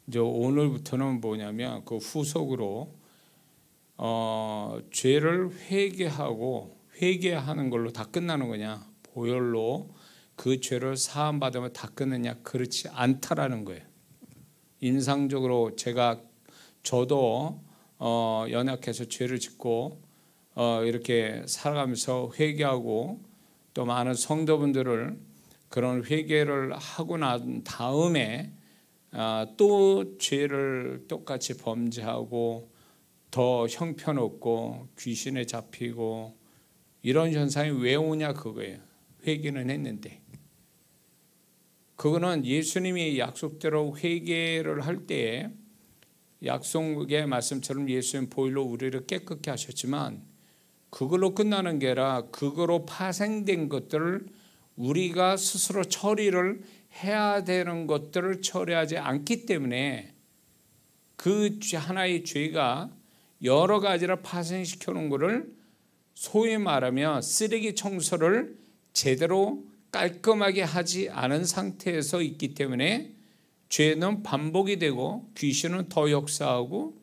이제 오늘부터는 뭐냐면 그 후속으로 죄를 회개하는 걸로 다 끝나는 거냐, 보혈로 그 죄를 사함 받으면 다 끝느냐, 그렇지 않다라는 거예요. 인상적으로 저도 연약해서 죄를 짓고 이렇게 살아가면서 회개하고 또 많은 성도분들을 그런 회개를 하고 난 다음에 또 죄를 똑같이 범죄하고 더 형편없고 귀신에 잡히고 이런 현상이 왜 오냐 그거예요. 회개는 했는데. 그거는 예수님이 약속대로 회개를 할 때에 약속의 말씀처럼 예수님 보혈로 우리를 깨끗게 하셨지만 그걸로 끝나는 게 아니라 그거로 파생된 것들을 우리가 스스로 처리를 해야 되는 것들을 처리하지 않기 때문에 그 하나의 죄가 여러 가지를 파생시켜 놓은 것을 소위 말하면 쓰레기 청소를 제대로 깔끔하게 하지 않은 상태에서 있기 때문에 죄는 반복이 되고 귀신은 더 역사하고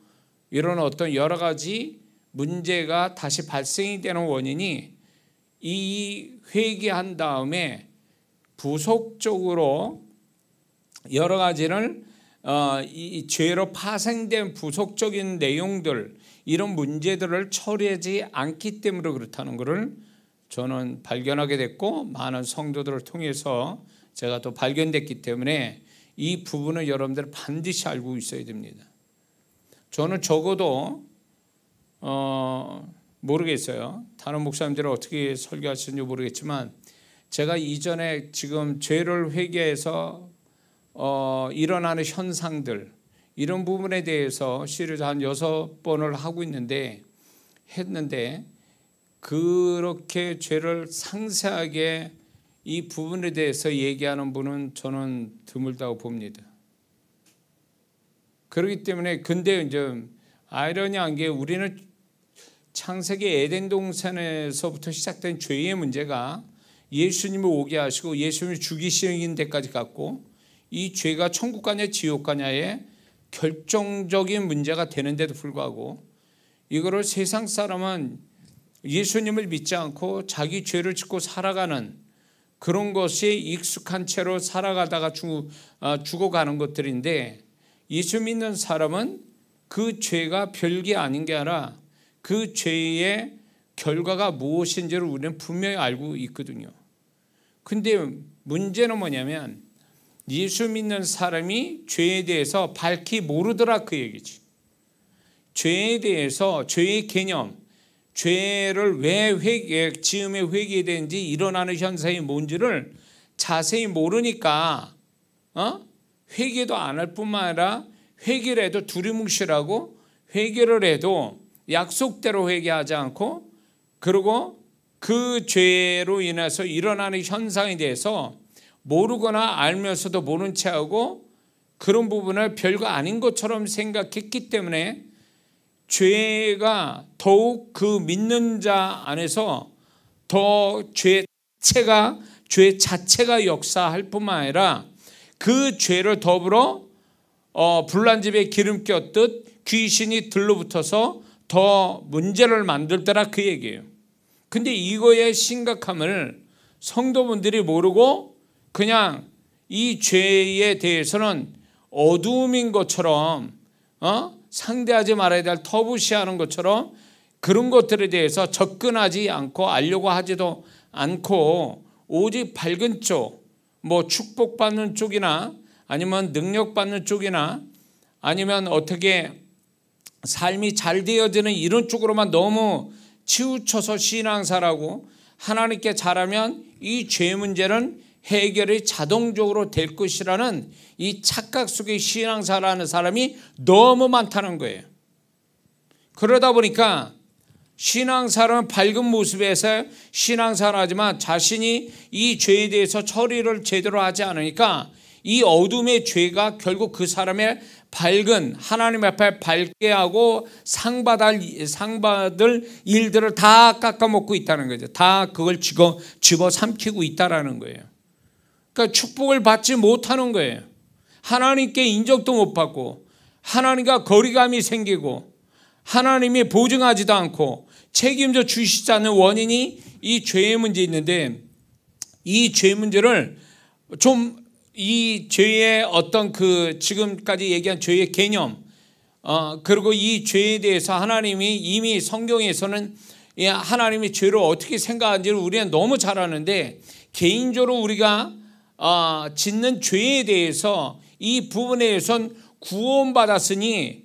이런 어떤 여러 가지 문제가 다시 발생이 되는 원인이 이 회개한 다음에 부속적으로 여러 가지를 이 죄로 파생된 부속적인 내용들 이런 문제들을 처리하지 않기 때문에 그렇다는 것을 저는 발견하게 됐고 많은 성도들을 통해서 제가 또 발견됐기 때문에 이 부분을 여러분들 반드시 알고 있어야 됩니다. 저는 적어도 모르겠어요. 다른 목사님들은 어떻게 설교하시는지 모르겠지만 제가 이전에 지금 죄를 회개해서 일어나는 현상들 이런 부분에 대해서 시리즈 한 6번을 하고 했는데 그렇게 죄를 상세하게 이 부분에 대해서 얘기하는 분은 저는 드물다고 봅니다. 그렇기 때문에 근데 이제 아이러니한 게 우리는 창세기 에덴 동산에서부터 시작된 죄의 문제가 예수님이 오게 하시고 예수님이 죽이시는 데까지 갔고 이 죄가 천국 가냐 지옥 가냐의 결정적인 문제가 되는데도 불구하고 이거를 세상 사람은 예수님을 믿지 않고 자기 죄를 짓고 살아가는 그런 것이 익숙한 채로 살아가다가 죽어가는 것들인데 예수 믿는 사람은 그 죄가 별게 아닌 게 아니라 그 죄의 결과가 무엇인지를 우리는 분명히 알고 있거든요. 근데 문제는 뭐냐면 예수 믿는 사람이 죄에 대해서 밝히 모르더라 그 얘기지. 죄에 대해서 죄의 개념, 죄를 왜 지음에 회개되는지 일어나는 현상이 뭔지를 자세히 모르니까 회개도 안 할 뿐만 아니라 회개를 해도 두리뭉실하고 회개를 해도 약속대로 회개하지 않고 그리고 그 죄로 인해서 일어나는 현상에 대해서 모르거나 알면서도 모른 채하고 그런 부분을 별거 아닌 것처럼 생각했기 때문에 죄가 더욱 그 믿는 자 안에서 더 죄 자체가 역사할 뿐만 아니라 그 죄를 더불어 불난 집에 기름 꼈듯 귀신이 들러붙어서 더 문제를 만들더라 그 얘기예요. 근데 이거의 심각함을 성도분들이 모르고 그냥 이 죄에 대해서는 어두움인 것처럼 상대하지 말아야 될 터부시하는 것처럼 그런 것들에 대해서 접근하지 않고 알려고 하지도 않고 오직 밝은 쪽, 뭐 축복받는 쪽이나 아니면 능력받는 쪽이나 아니면 어떻게 삶이 잘 되어지는 이런 쪽으로만 너무 치우쳐서 신앙사라고 하나님께 잘하면 이 죄 문제는 해결이 자동적으로 될 것이라는 이 착각 속에 신앙사라는 사람이 너무 많다는 거예요. 그러다 보니까 신앙사는 밝은 모습에서 신앙사를 하지만 자신이 이 죄에 대해서 처리를 제대로 하지 않으니까 이 어둠의 죄가 결국 그 사람의 밝은 하나님 앞에 밝게 하고 상받을 일들을 다 깎아먹고 있다는 거죠. 다 그걸 집어 삼키고 있다는 거예요. 그러니까 축복을 받지 못하는 거예요. 하나님께 인정도 못 받고 하나님과 거리감이 생기고 하나님이 보증하지도 않고 책임져 주시지 않는 원인이 이 죄의 문제에 있는데, 이 죄 문제를 좀 이 죄의 어떤 그 지금까지 얘기한 죄의 개념, 그리고 이 죄에 대해서 하나님이 이미 성경에서는 하나님이 죄를 어떻게 생각하는지를 우리는 너무 잘 아는데, 개인적으로 우리가 짓는 죄에 대해서 이 부분에 대해서는 구원받았으니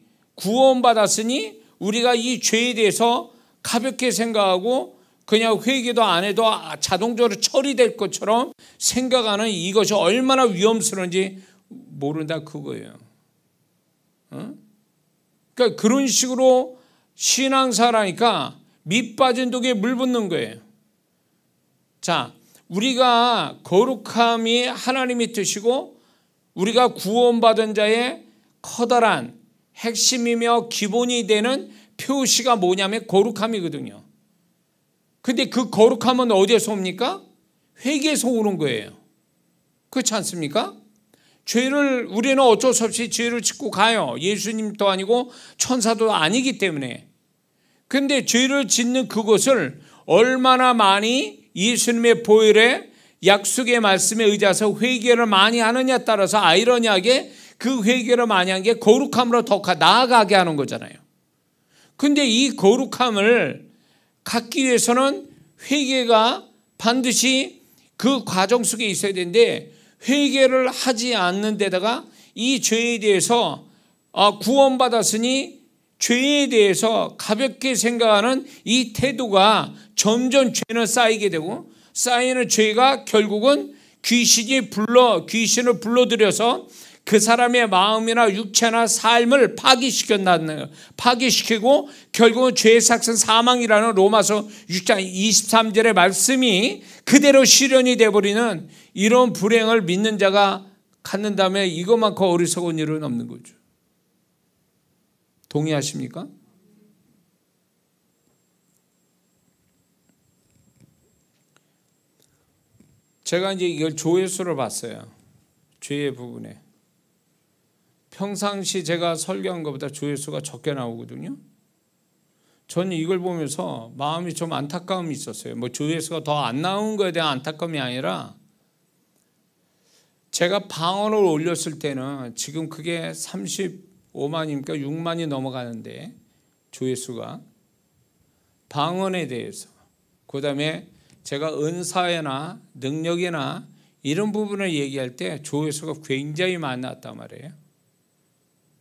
우리가 이 죄에 대해서 가볍게 생각하고 그냥 회개도 안 해도 자동적으로 처리될 것처럼 생각하는 이것이 얼마나 위험스러운지 모른다 그거예요. 그러니까 그런 식으로 신앙사라니까 밑 빠진 독에 물 붓는 거예요. 자, 우리가 거룩함이 하나님의 뜻이고 우리가 구원받은 자의 커다란 핵심이며 기본이 되는 표시가 뭐냐면 거룩함이거든요. 근데 그 거룩함은 어디에서 옵니까? 회개에서 오는 거예요. 그렇지 않습니까? 우리는 어쩔 수 없이 죄를 짓고 가요. 예수님도 아니고 천사도 아니기 때문에. 근데 죄를 짓는 그것을 얼마나 많이 예수님의 보혈에 약속의 말씀에 의지해서 회개를 많이 하느냐에 따라서 아이러니하게 그 회개를 많이 한 게 거룩함으로 더 나아가게 하는 거잖아요. 근데 이 거룩함을 갖기 위해서는 회개가 반드시 그 과정 속에 있어야 되는데, 회개를 하지 않는 데다가 이 죄에 대해서 구원받았으니 죄에 대해서 가볍게 생각하는 이 태도가 점점 죄는 쌓이게 되고, 쌓이는 죄가 결국은 귀신을 불러들여서 그 사람의 마음이나 육체나 삶을 파기시키고 결국은 죄의 삭은 사망이라는 로마서 6장 23절의 말씀이 그대로 실현이 되어버리는 이런 불행을 믿는 자가 갖는다면 이것만큼 어리석은 일은 없는 거죠. 동의하십니까? 제가 이제 이걸 조회수를 봤어요. 죄의 부분에. 평상시 제가 설교한 것보다 조회수가 적게 나오거든요. 저는 이걸 보면서 마음이 좀 안타까움이 있었어요. 뭐 조회수가 더 안 나온 거에 대한 안타까움이 아니라, 제가 방언을 올렸을 때는 지금 그게 35만이니까 6만이 넘어가는데, 조회수가 방언에 대해서, 그 다음에 제가 은사나 능력이나 이런 부분을 얘기할 때 조회수가 굉장히 많이 났단 말이에요.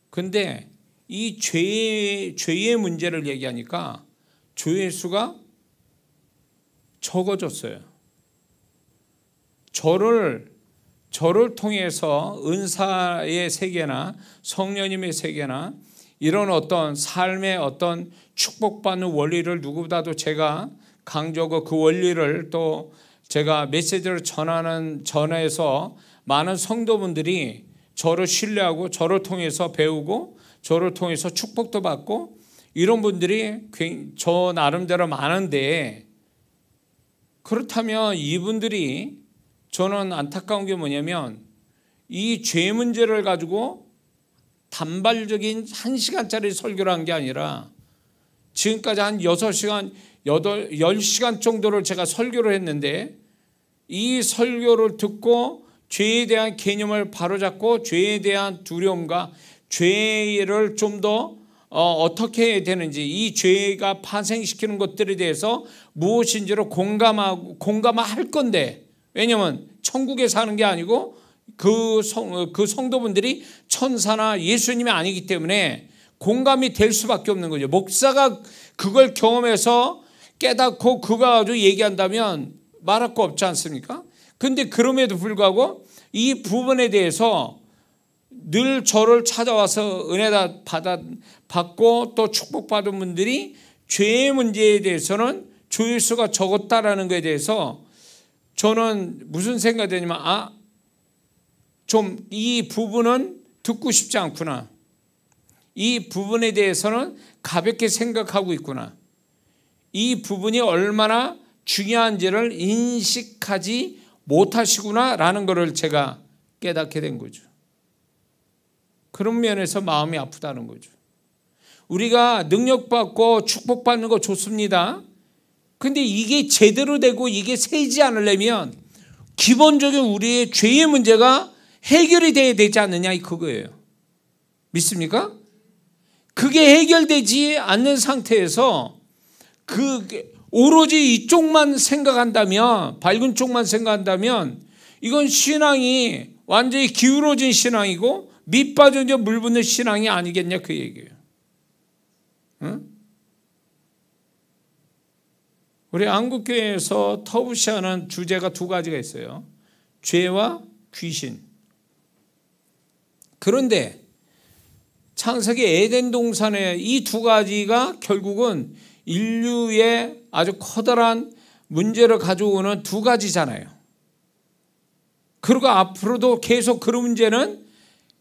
근데 이 죄의 문제를 얘기하니까 조회수가 적어졌어요. 저를 통해서 은사의 세계나 성령님의 세계나 이런 어떤 삶의 어떤 축복받는 원리를 누구보다도 제가 강조하고, 그 원리를 또 제가 메시지를 전해서 많은 성도분들이 저를 신뢰하고 저를 통해서 배우고 저를 통해서 축복도 받고 이런 분들이 저 나름대로 많은데, 그렇다면 이분들이, 저는 안타까운 게 뭐냐면 이 죄 문제를 가지고 단발적인 1시간짜리 설교를 한 게 아니라 지금까지 한 6시간, 10시간 정도를 제가 설교를 했는데, 이 설교를 듣고 죄에 대한 개념을 바로잡고 죄에 대한 두려움과 죄를 좀 더 어떻게 해야 되는지, 이 죄가 파생시키는 것들에 대해서 무엇인지를 공감할 건데, 왜냐하면 천국에 사는 게 아니고 그 성도분들이 천사나 예수님이 아니기 때문에 공감이 될 수밖에 없는 거죠. 목사가 그걸 경험해서 깨닫고 그거 가지고 얘기한다면 말할 거 없지 않습니까? 근데 그럼에도 불구하고 이 부분에 대해서 늘 저를 찾아와서 은혜 받고 또 축복받은 분들이 죄의 문제에 대해서는 조회수가 적었다라는 것에 대해서 저는 무슨 생각이 드냐면, 좀 이 부분은 듣고 싶지 않구나. 이 부분에 대해서는 가볍게 생각하고 있구나. 이 부분이 얼마나 중요한지를 인식하지 못하시구나라는 것을 제가 깨닫게 된 거죠. 그런 면에서 마음이 아프다는 거죠. 우리가 능력받고 축복받는 거 좋습니다. 근데 이게 제대로 되고 이게 새지 않으려면 기본적인 우리의 죄의 문제가 해결이 돼야 되지 않느냐, 그거예요. 믿습니까? 그게 해결되지 않는 상태에서 오로지 이쪽만 생각한다면, 밝은 쪽만 생각한다면 이건 신앙이 완전히 기울어진 신앙이고 밑 빠져 물 붓는 신앙이 아니겠냐, 그 얘기예요. 응? 우리 한국교회에서 터부시하는 주제가 두 가지가 있어요. 죄와 귀신. 그런데 창세기 에덴 동산의 이 두 가지가 결국은 인류의 아주 커다란 문제를 가져오는 두 가지잖아요. 그리고 앞으로도 계속 그런 문제는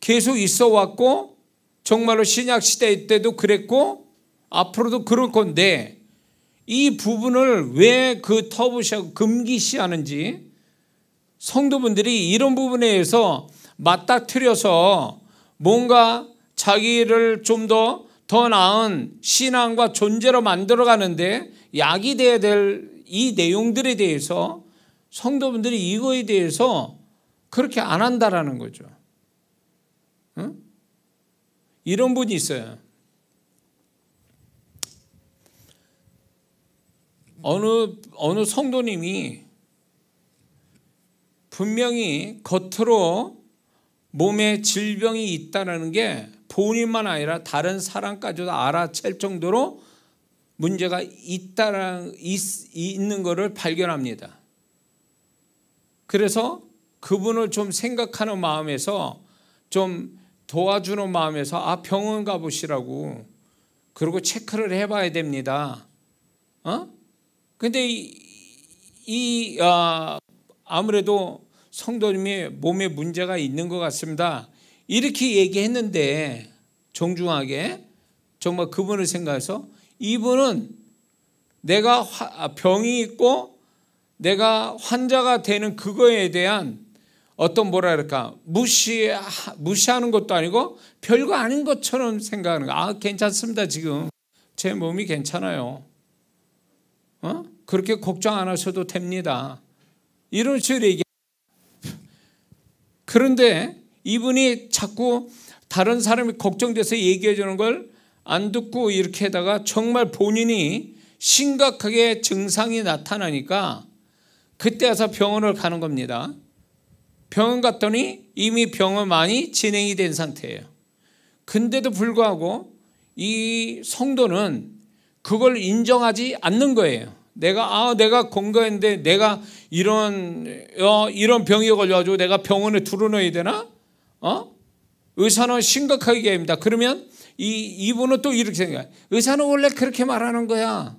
계속 있어 왔고 정말로 신약시대 때도 그랬고 앞으로도 그럴 건데 이 부분을 왜 그 터부시하고 금기시하는지 성도분들이 이런 부분에 대해서 맞닥뜨려서 뭔가 자기를 좀 더 나은 신앙과 존재로 만들어가는데 약이 돼야 될 이 내용들에 대해서 성도분들이 이거에 대해서 그렇게 안 한다라는 거죠. 응? 이런 분이 있어요. 어느 성도님이 분명히 겉으로 몸에 질병이 있다는 게 본인만 아니라 다른 사람까지도 알아챌 정도로 문제가 있는 것을 발견합니다. 그래서 그분을 좀 생각하는 마음에서 좀 도와주는 마음에서 병원 가보시라고 그리고 체크를 해봐야 됩니다. 근데 아무래도 성도님이 몸에 문제가 있는 것 같습니다. 이렇게 얘기했는데 정중하게 정말 그분을 생각해서 이분은 내가 병이 있고 내가 환자가 되는 그거에 대한 어떤 뭐랄까 무시하는 것도 아니고 별거 아닌 것처럼 생각하는 거. 괜찮습니다. 지금 제 몸이 괜찮아요. 그렇게 걱정 안 하셔도 됩니다. 이런 식으로 얘기해요. 그런데 이분이 자꾸 다른 사람이 걱정돼서 얘기해 주는 걸 안 듣고 이렇게 하다가 정말 본인이 심각하게 증상이 나타나니까 그때 와서 병원을 가는 겁니다. 병원 갔더니 이미 병은 많이 진행이 된 상태예요. 근데도 불구하고 이 성도는 그걸 인정하지 않는 거예요. 내가 건강했는데 내가 이런 병에 걸려가지고 내가 병원에 들어넣어야 되나? 의사는 심각하게 얘기합니다. 그러면 이분은 또 이렇게 생각해요. 의사는 원래 그렇게 말하는 거야.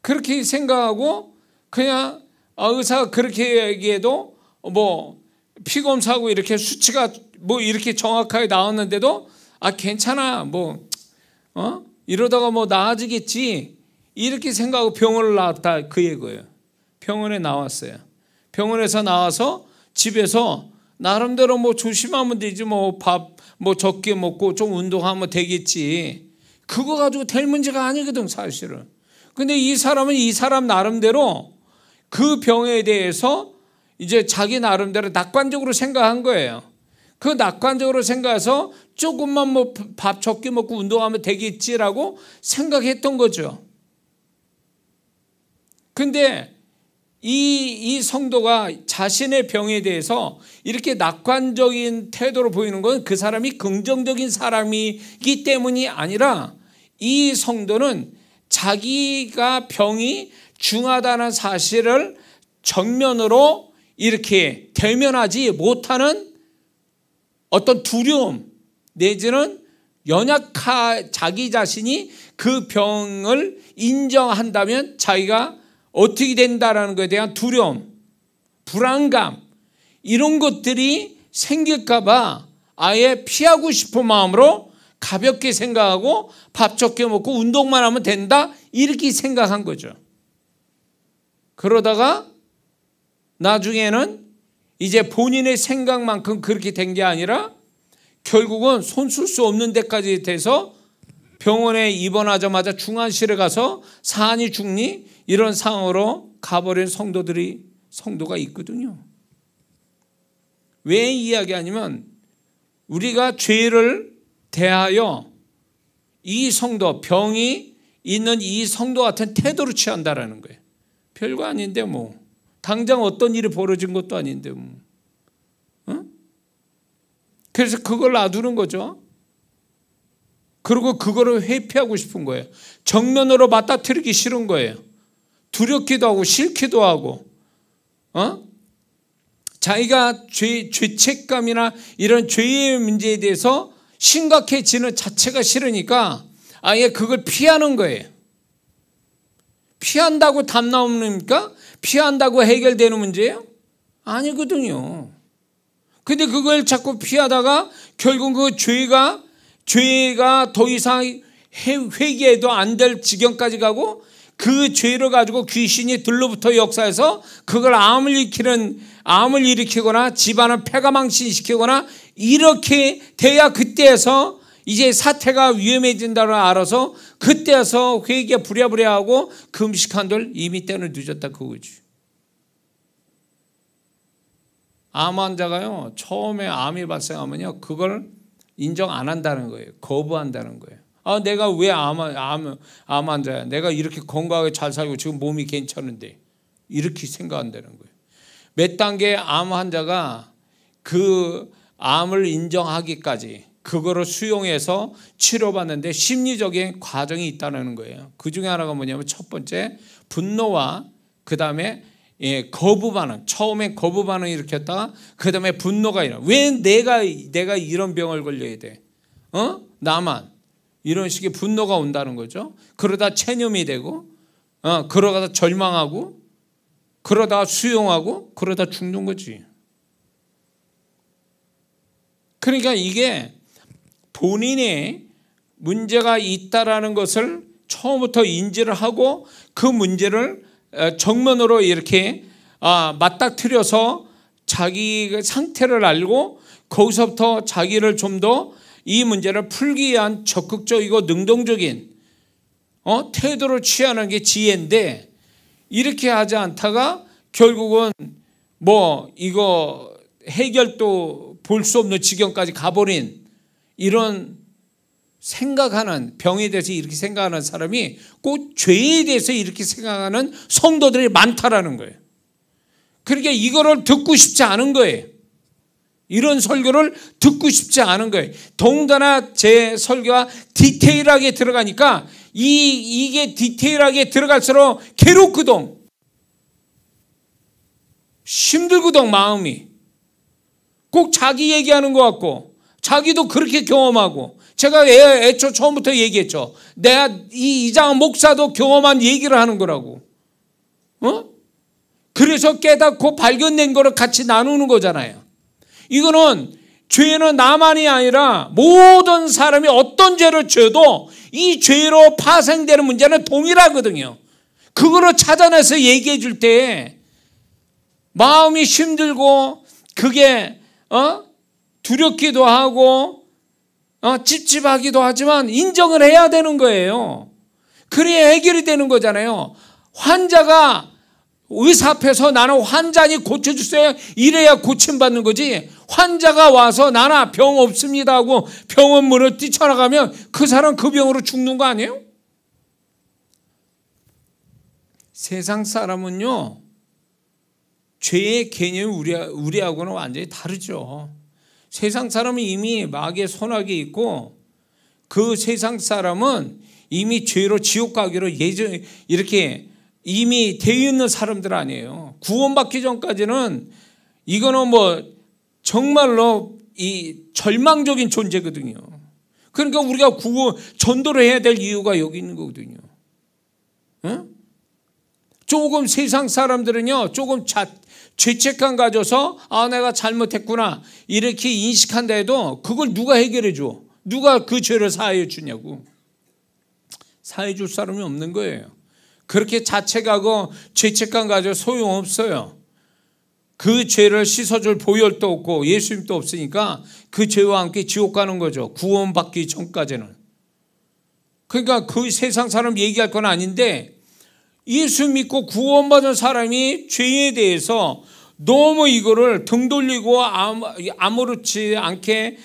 그렇게 생각하고 그냥 의사가 그렇게 얘기해도 뭐 피검사하고 이렇게 수치가 뭐 이렇게 정확하게 나왔는데도 괜찮아 이러다가 뭐 나아지겠지 이렇게 생각하고 병원을 나왔다 그 얘기예요. 병원에 나왔어요. 병원에서 나와서 집에서 나름대로 뭐 조심하면 되지 밥 적게 먹고 좀 운동하면 되겠지. 그거 가지고 될 문제가 아니거든 사실은. 근데 이 사람은 이 사람 나름대로 그 병에 대해서 이제 자기 나름대로 낙관적으로 생각한 거예요. 그 낙관적으로 생각해서 조금만 밥 적게 먹고 운동하면 되겠지라고 생각했던 거죠. 근데 이 성도가 자신의 병에 대해서 이렇게 낙관적인 태도로 보이는 건 그 사람이 긍정적인 사람이기 때문이 아니라 이 성도는 자기가 병이 중하다는 사실을 정면으로 이렇게 대면하지 못하는 어떤 두려움 내지는 자기 자신이 그 병을 인정한다면 자기가 어떻게 된다라는 것에 대한 두려움, 불안감 이런 것들이 생길까 봐 아예 피하고 싶은 마음으로 가볍게 생각하고 밥 적게 먹고 운동만 하면 된다 이렇게 생각한 거죠. 그러다가 나중에는 이제 본인의 생각만큼 그렇게 된 게 아니라 결국은 손 쓸 수 없는 데까지 돼서 병원에 입원하자마자 중환실에 가서 사니 죽니 이런 상황으로 가버린 성도가 있거든요. 왜 이야기하냐면 우리가 죄를 대하여 이 성도, 병이 있는 이 성도 같은 태도를 취한다라는 거예요. 별거 아닌데 뭐 당장 어떤 일이 벌어진 것도 아닌데 뭐. 그래서 그걸 놔두는 거죠. 그리고 그거를 회피하고 싶은 거예요. 정면으로 맞닥뜨리기 싫은 거예요. 두렵기도 하고 싫기도 하고, 자기가 죄책감이나 이런 죄의 문제에 대해서 심각해지는 자체가 싫으니까 아예 그걸 피하는 거예요. 피한다고 답 나옵니까? 피한다고 해결되는 문제예요? 아니거든요. 근데 그걸 자꾸 피하다가 결국 그 죄가 더 이상 회개해도 안 될 지경까지 가고 그 죄를 가지고 귀신이 들로부터 역사해서 그걸 암을 일으키거나 집안을 패가망신시키거나 이렇게 돼야 그때에서 이제 사태가 위험해진다고 알아서 그때에서 회개 부랴부랴하고 금식한들 이미 때는 늦었다 그거지. 암 환자가요, 처음에 암이 발생하면요, 그걸 인정 안 한다는 거예요. 거부한다는 거예요. 아, 내가 왜 암 환자야? 내가 이렇게 건강하게 잘 살고 지금 몸이 괜찮은데. 이렇게 생각한다는 거예요. 몇 단계 암 환자가 그 암을 인정하기까지 그거를 수용해서 치료받는데 심리적인 과정이 있다는 거예요. 그 중에 하나가 뭐냐면 첫 번째, 분노와 그 다음에 거부 반응. 처음에 거부 반응을 일으켰다가 그 다음에 분노가 일어나. 왜 내가 이런 병을 걸려야 돼? 나만. 이런 식의 분노가 온다는 거죠. 그러다 체념이 되고, 그러다가 절망하고, 그러다가 수용하고, 그러다 죽는 거지. 그러니까 이게 본인의 문제가 있다라는 것을 처음부터 인지를 하고 그 문제를 정면으로 이렇게 맞닥뜨려서 자기 상태를 알고 거기서부터 자기를 좀 더 이 문제를 풀기 위한 적극적이고 능동적인 태도를 취하는 게 지혜인데 이렇게 하지 않다가 결국은 뭐 이거 해결도 볼 수 없는 지경까지 가버린 이런 생각하는 병에 대해서 이렇게 생각하는 사람이 꼭 죄에 대해서 이렇게 생각하는 성도들이 많다라는 거예요. 그러니까 이거를 듣고 싶지 않은 거예요. 이런 설교를 듣고 싶지 않은 거예요. 더군다나 제 설교가 디테일하게 들어가니까 이게 디테일하게 들어갈수록 괴롭거든. 힘들거든 마음이. 꼭 자기 얘기하는 것 같고 자기도 그렇게 경험하고 제가 애초 처음부터 얘기했죠. 내가 이 이장한 목사도 경험한 얘기를 하는 거라고. 그래서 깨닫고 발견된 거를 같이 나누는 거잖아요. 이거는 죄는 나만이 아니라 모든 사람이 어떤 죄를 져도 이 죄로 파생되는 문제는 동일하거든요. 그거를 찾아내서 얘기해 줄 때 마음이 힘들고 그게 두렵기도 하고 찝찝하기도 하지만 인정을 해야 되는 거예요. 그래야 해결이 되는 거잖아요. 환자가 의사 앞에서 나는 환자니 고쳐주세요 이래야 고침받는 거지, 환자가 와서 나나 병 없습니다 하고 병원 문을 뛰쳐나가면 그 사람 그 병으로 죽는 거 아니에요? 세상 사람은요 죄의 개념이 우리하고는 완전히 다르죠. 세상 사람은 이미 마귀의 손아귀에 있고 그 세상 사람은 이미 죄로 지옥 가기로 이렇게 이미 되어 있는 사람들 아니에요. 구원받기 전까지는 이거는 뭐 정말로 이 절망적인 존재거든요. 그러니까 우리가 전도를 해야 될 이유가 여기 있는 거거든요. 조금 세상 사람들은요 조금 죄책감 가져서 내가 잘못했구나 이렇게 인식한다 해도 그걸 누가 해결해 줘? 누가 그 죄를 사해 주냐고. 사해 줄 사람이 없는 거예요. 그렇게 자책하고 죄책감 가져 소용없어요. 그 죄를 씻어줄 보혈도 없고 예수님도 없으니까 그 죄와 함께 지옥 가는 거죠. 구원받기 전까지는. 그러니까 그 세상 사람 얘기할 건 아닌데 예수 믿고 구원받은 사람이 죄에 대해서 너무 이거를 등 돌리고 아무렇지 않게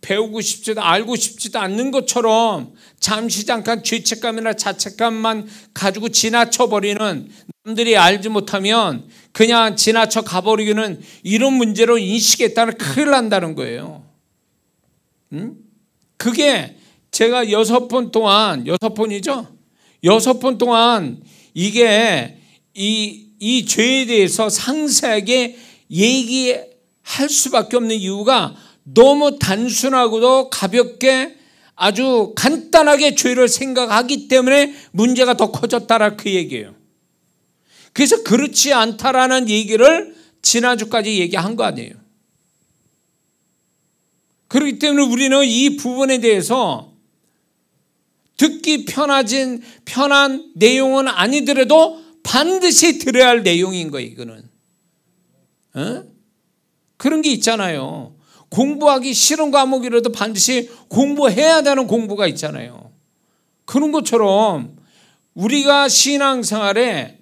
배우고 싶지도 알고 싶지도 않는 것처럼 잠시 잠깐 죄책감이나 자책감만 가지고 지나쳐버리는, 남들이 알지 못하면 그냥 지나쳐 가버리기는 이런 문제로 인식했다는 큰일 난다는 거예요. 그게 제가 6번 동안, 6번이죠? 6번 동안 이게 이 죄에 대해서 상세하게 얘기할 수밖에 없는 이유가 너무 단순하고도 가볍게 아주 간단하게 죄를 생각하기 때문에 문제가 더 커졌다라 그 얘기예요. 그래서 그렇지 않다라는 얘기를 지난주까지 얘기한 거 아니에요. 그렇기 때문에 우리는 이 부분에 대해서 듣기 편한 내용은 아니더라도 반드시 들어야 할 내용인 거예요. 이거는 그런 게 있잖아요. 공부하기 싫은 과목이라도 반드시 공부해야 되는 공부가 있잖아요. 그런 것처럼 우리가 신앙생활에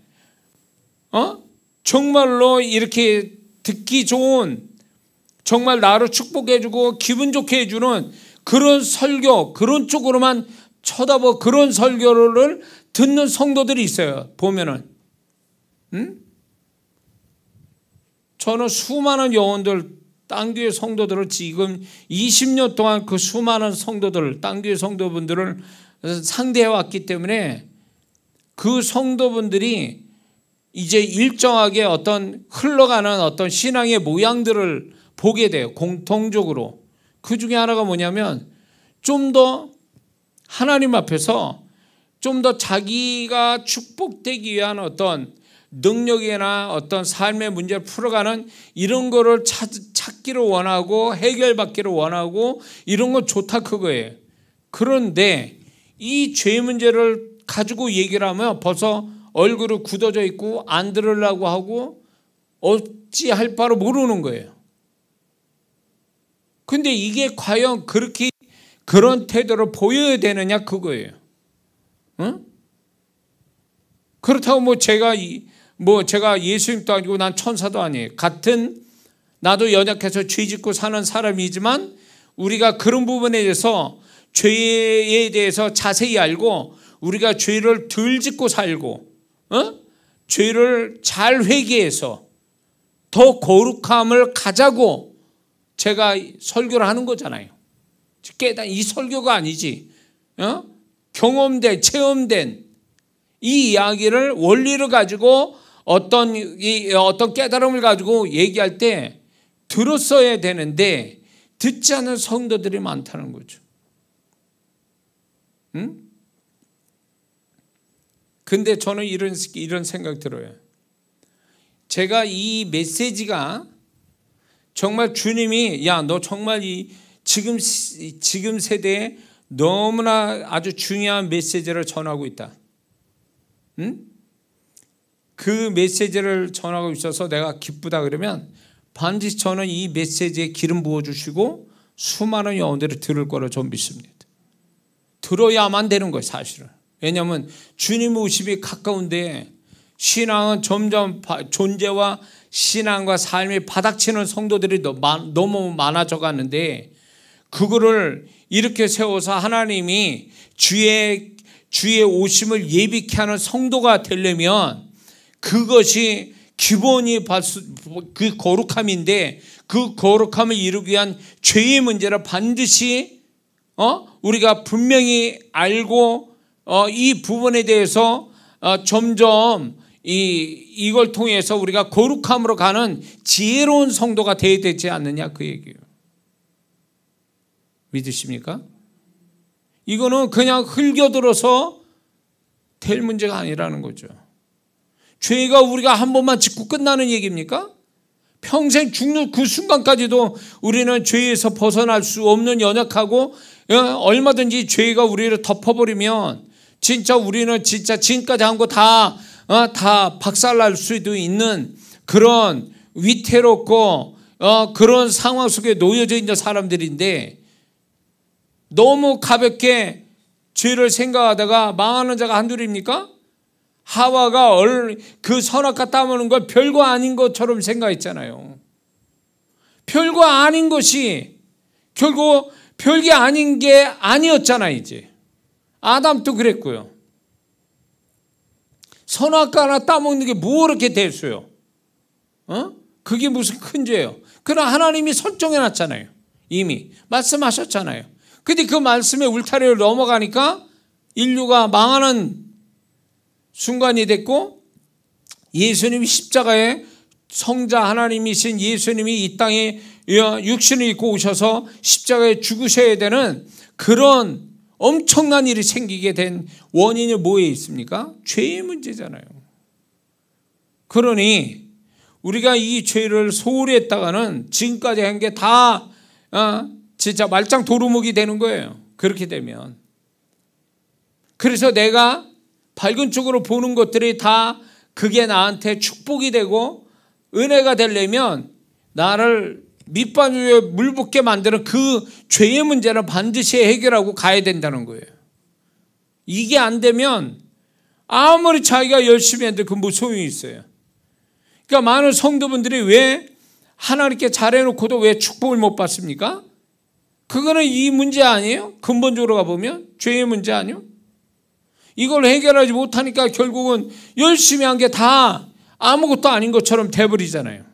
정말로 이렇게 듣기 좋은, 정말 나를 축복해주고 기분 좋게 해주는 그런 설교, 그런 쪽으로만 쳐다보고 그런 설교를 듣는 성도들이 있어요. 보면은 저는 수많은 영혼들, 땅교회 성도들을 지금 20년 동안 그 수많은 성도들, 땅교회 성도분들을 상대해 왔기 때문에 그 성도분들이 이제 일정하게 어떤 흘러가는 어떤 신앙의 모양들을 보게 돼요. 공통적으로. 그 중에 하나가 뭐냐면 좀 더 하나님 앞에서 좀 더 자기가 축복되기 위한 어떤 능력이나 어떤 삶의 문제를 풀어가는 이런 거를 찾기를 원하고 해결받기를 원하고 이런 건 좋다 그거예요. 그런데 이 죄 문제를 가지고 얘기를 하면 벌써 얼굴이 굳어져 있고 안 들으려고 하고 어찌할 바를 모르는 거예요. 근데 이게 과연 그렇게 그런 태도를 보여야 되느냐 그거예요. 응? 그렇다고 제가 예수님도 아니고 난 천사도 아니에요. 같은 나도 연약해서 죄 짓고 사는 사람이지만 우리가 그런 부분에 대해서 죄에 대해서 자세히 알고 우리가 죄를 덜 짓고 살고 죄를 잘 회개해서 더 거룩함을 가자고 제가 설교를 하는 거잖아요. 이 설교가 아니지. 경험된, 체험된 이 이야기를 원리를 가지고 어떤 깨달음을 가지고 얘기할 때 들었어야 되는데 듣지 않는 성도들이 많다는 거죠. 근데 저는 이런 생각 들어요. 제가 이 메시지가 정말 주님이 너 정말 지금 세대에 너무나 아주 중요한 메시지를 전하고 있다. 그 메시지를 전하고 있어서 내가 기쁘다 그러면 반드시 저는 이 메시지에 기름 부어주시고 수많은 영혼들이 들을 거라 저는 믿습니다. 들어야만 되는 거예요 사실은. 왜냐하면 주님 오심이 가까운데 신앙은 점점 존재와 신앙과 삶이 바닥치는 성도들이 너무 많아져 가는데 그거를 이렇게 세워서 하나님이 주의 오심을 예비케 하는 성도가 되려면 그것이 기본이 그 거룩함인데 그 거룩함을 이루기 위한 죄의 문제를 반드시 우리가 분명히 알고 이 부분에 대해서 점점 이걸 통해서 우리가 거룩함으로 가는 지혜로운 성도가 되어야 되지 않느냐 그 얘기예요. 믿으십니까? 이거는 그냥 흘겨들어서 될 문제가 아니라는 거죠. 죄가 우리가 한 번만 짓고 끝나는 얘기입니까? 평생 죽는 그 순간까지도 우리는 죄에서 벗어날 수 없는 연약하고 얼마든지 죄가 우리를 덮어버리면 진짜 우리는 진짜 지금까지 한 거 다 박살날 수도 있는 그런 위태롭고 그런 상황 속에 놓여져 있는 사람들인데 너무 가볍게 죄를 생각하다가 망하는 자가 한둘입니까? 하와가 그 선악과 따먹는 걸 별거 아닌 것처럼 생각했잖아요. 별거 아닌 것이 결국 별게 아닌 게 아니었잖아요. 이제 아담도 그랬고요. 선악과 하나 따먹는 게 뭐 그렇게 대수요? 그게 무슨 큰 죄예요. 그러나 하나님이 설정해 놨잖아요. 이미 말씀하셨잖아요. 근데 그 말씀에 울타리를 넘어가니까 인류가 망하는 순간이 됐고, 예수님이 십자가에 성자 하나님이신 예수님이 이 땅에 육신을 입고 오셔서 십자가에 죽으셔야 되는 그런 엄청난 일이 생기게 된 원인이 뭐에 있습니까? 죄의 문제잖아요. 그러니 우리가 이 죄를 소홀히 했다가는 지금까지 한 게 다 진짜 말짱 도루묵이 되는 거예요. 그렇게 되면. 그래서 내가 밝은 쪽으로 보는 것들이 다 그게 나한테 축복이 되고 은혜가 되려면 나를 밑밥 위에 물 붓게 만드는 그 죄의 문제는 반드시 해결하고 가야 된다는 거예요. 이게 안 되면 아무리 자기가 열심히 해도 그 뭐 소용이 있어요. 그러니까 많은 성도분들이 왜 하나님께 잘해놓고도 왜 축복을 못 받습니까? 그거는 이 문제 아니에요? 근본적으로 가보면 죄의 문제 아니에요? 이걸 해결하지 못하니까 결국은 열심히 한 게 다 아무것도 아닌 것처럼 돼버리잖아요.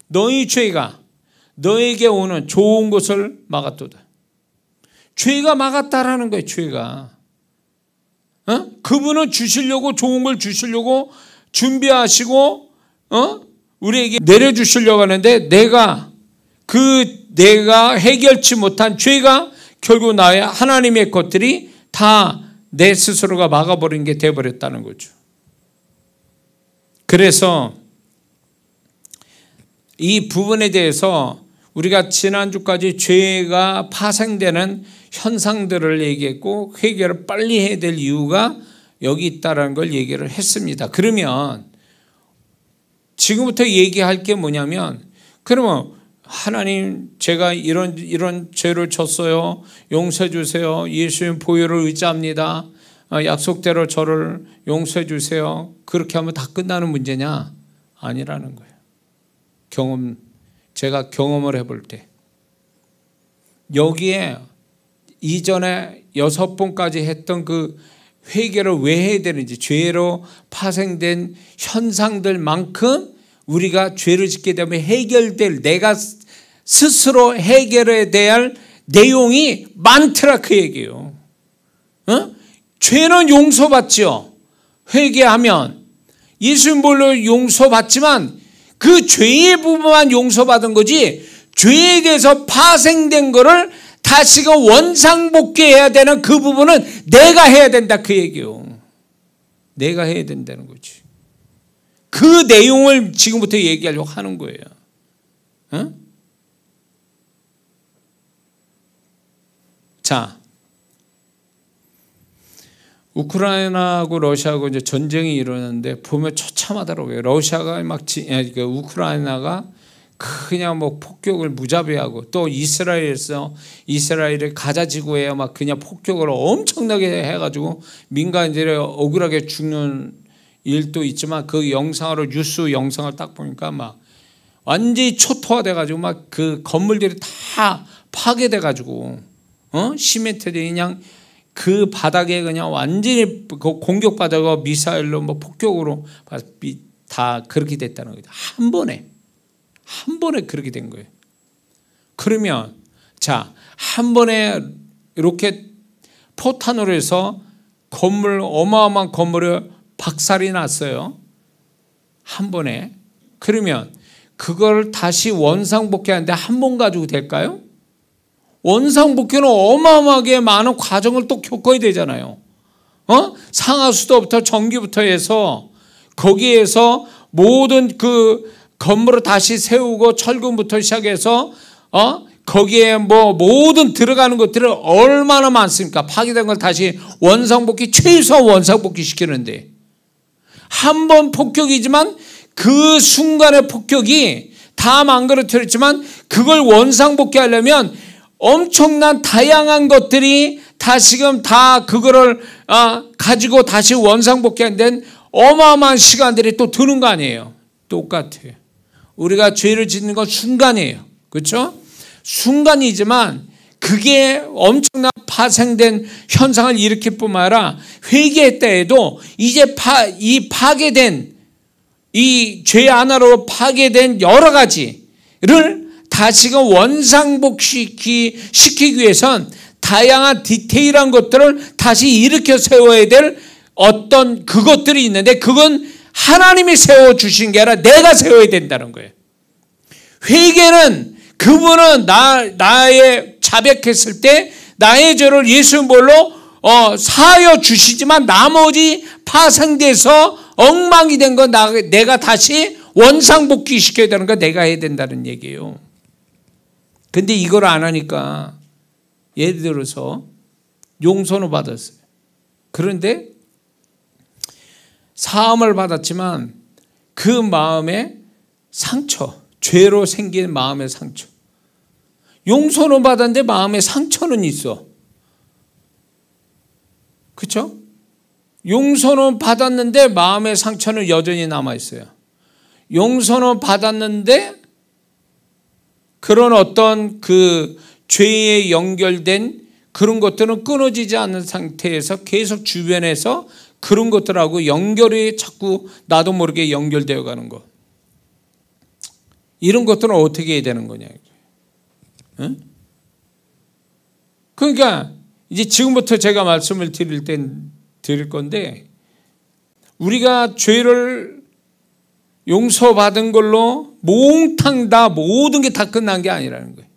너희 죄가 너에게 오는 좋은 것을 막았도다. 죄가 막았다라는 거예요. 죄가. 그분은 주시려고, 좋은 걸 주시려고 준비하시고 우리에게 내려주시려고 하는데 내가 해결치 못한 죄가 결국 나의 하나님의 것들이 다 내 스스로가 막아버린 게 돼버렸다는 거죠. 그래서 이 부분에 대해서 우리가 지난주까지 죄가 파생되는 현상들을 얘기했고 회개를 빨리 해야 될 이유가 여기 있다는 걸 얘기를 했습니다. 그러면 지금부터 얘기할 게 뭐냐면, 그러면 하나님 제가 이런 죄를 졌어요. 용서해 주세요. 예수님 보혈을 의지합니다. 약속대로 저를 용서해 주세요. 그렇게 하면 다 끝나는 문제냐? 아니라는 거예요. 제가 경험을 해볼 때 여기에 이전에 6번까지 했던 그 회개를 왜 해야 되는지, 죄로 파생된 현상들만큼 우리가 죄를 짓게 되면 해결될, 내가 스스로 해결해야 될 내용이 많더라 그 얘기예요. 죄는 용서받죠. 회개하면 예수님 보혈로 용서받지만 그 죄의 부분만 용서받은 거지, 죄에 대해서 파생된 거를 다시금 원상복귀해야 되는 그 부분은 내가 해야 된다 그 얘기예요. 내가 해야 된다는 거지. 그 내용을 지금부터 얘기하려고 하는 거예요. 자, 우크라이나하고 러시아하고 이제 전쟁이 일어났는데 보면 처참하더라고요. 러시아가 우크라이나가 그냥 뭐 폭격을 무자비하고, 또 이스라엘에서 이스라엘의 가자 지구에 막 그냥 폭격을 엄청나게 해가지고 민간인들이 억울하게 죽는 일도 있지만, 그 영상으로 뉴스 영상을 딱 보니까 막 완전히 초토화돼가지고 막 그 건물들이 다 파괴돼가지고 시멘트들이 그냥 그 바닥에 그냥 완전히 공격받아가 미사일로 뭐 폭격으로 다 그렇게 됐다는 거죠. 한 번에 그렇게 된 거예요. 그러면 자, 한 번에 로켓 포탄으로 해서 어마어마한 건물에 박살이 났어요. 한 번에. 그러면 그걸 다시 원상복귀하는데 한 번 가지고 될까요? 원상복귀는 어마어마하게 많은 과정을 또 겪어야 되잖아요. 상하수도부터 전기부터 해서 거기에서 모든 그 건물을 다시 세우고 철근부터 시작해서 거기에 뭐 모든 들어가는 것들을 얼마나 많습니까? 파괴된 걸 다시 원상복귀, 최소한 원상복귀 시키는데 한 번 폭격이지만 그 순간의 폭격이 다 망가뜨렸지만 그걸 원상복귀하려면 엄청난 다양한 것들이 다시금 다 그거를 가지고 다시 원상복귀하는 데는 어마어마한 시간들이 또 드는 거 아니에요. 똑같아요. 우리가 죄를 짓는 건 순간이에요. 그렇죠? 순간이지만 그게 엄청난 파생된 현상을 일으킬 뿐만 아니라 회개했다 해도 이제 이 파괴된 이 죄 하나로 파괴된 여러 가지를 다시금 원상복귀시키기 위해선 다양한 디테일한 것들을 다시 일으켜 세워야 될 어떤 그것들이 있는데 그건 하나님이 세워주신 게 아니라 내가 세워야 된다는 거예요. 회개는 그분은 나의 자백했을 때 나의 죄를 예수님으로 사하여 주시지만 나머지 파생돼서 엉망이 된 건 내가 다시 원상복귀시켜야 되는 거 내가 해야 된다는 얘기예요. 근데 이걸 안 하니까 예를 들어서 용서는 받았어요. 그런데 사함을 받았지만 그 마음의 상처, 죄로 생긴 마음의 상처. 용서는 받았는데 마음의 상처는 있어. 그렇죠? 용서는 받았는데 마음의 상처는 여전히 남아있어요. 용서는 받았는데 그런 어떤 그 죄에 연결된 그런 것들은 끊어지지 않는 상태에서 계속 주변에서 그런 것들하고 연결이 자꾸 나도 모르게 연결되어 가는 것. 이런 것들은 어떻게 해야 되는 거냐. 응? 그러니까 이제 지금부터 제가 말씀을 드릴 건데 우리가 죄를 용서받은 걸로 몽땅 다 모든 게 다 끝난 게 아니라는 거예요.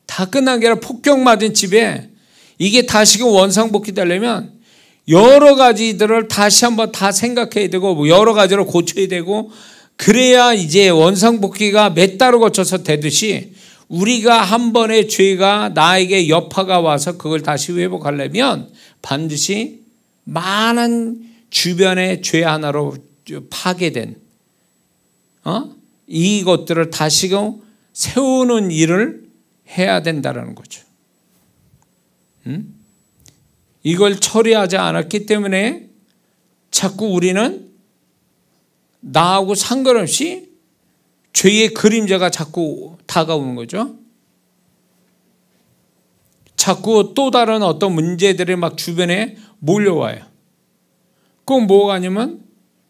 다 끝난 게 아니라 폭격 맞은 집에 이게 다시금 원상복귀 되려면 여러 가지들을 다시 한번 다 생각해야 되고 여러 가지를 고쳐야 되고 그래야 이제 원상복귀가 몇 달을 거쳐서 되듯이 우리가 한 번의 죄가 나에게 여파가 와서 그걸 다시 회복하려면 반드시 많은 주변의 죄 하나로 파괴된 이것들을 다시금 세우는 일을 해야 된다는 거죠. 이걸 처리하지 않았기 때문에 자꾸 우리는 나하고 상관없이 죄의 그림자가 자꾸 다가오는 거죠. 자꾸 또 다른 어떤 문제들이 막 주변에 몰려와요. 그건 뭐가 아니면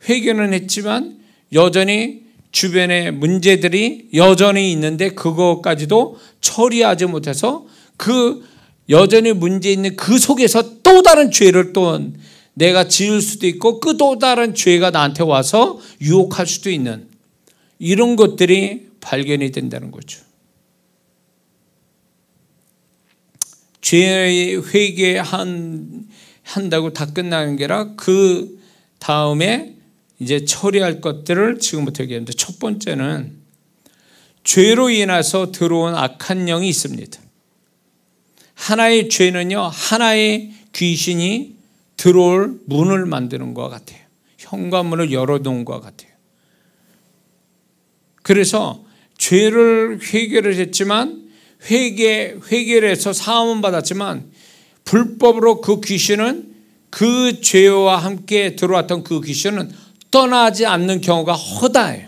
회개는 했지만 여전히 주변에 문제들이 여전히 있는데 그것까지도 처리하지 못해서 그 여전히 문제 있는 그 속에서 또 다른 죄를 또 내가 지을 수도 있고 그 또 다른 죄가 나한테 와서 유혹할 수도 있는 이런 것들이 발견이 된다는 거죠. 죄 회개한다고 다 끝나는 게 아니라 그 다음에 이제 처리할 것들을 지금부터 얘기하는데 첫 번째는 죄로 인해서 들어온 악한 영이 있습니다. 하나의 죄는요, 하나의 귀신이 들어올 문을 만드는 것 같아요. 현관문을 열어놓은 것 같아요. 그래서 죄를 회개를 했지만 회개를 해서 사함은 받았지만 불법으로 그 귀신은 그 죄와 함께 들어왔던 그 귀신은 떠나지 않는 경우가 허다해요.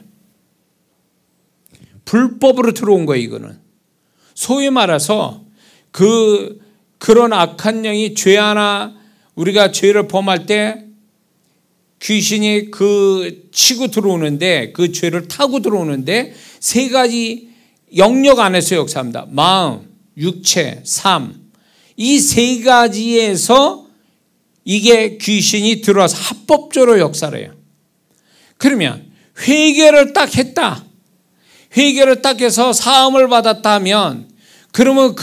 불법으로 들어온 거예요, 이거는. 소위 말해서 그런 악한 영이 죄 하나 우리가 죄를 범할 때 귀신이 치고 들어오는데 그 죄를 타고 들어오는데 세 가지 영역 안에서 역사합니다. 마음, 육체, 삶. 이 세 가지에서 이게 귀신이 들어와서 합법적으로 역사를 해요. 그러면 회개를 딱 했다. 회개를 딱 해서 사함을 받았다 하면 그러면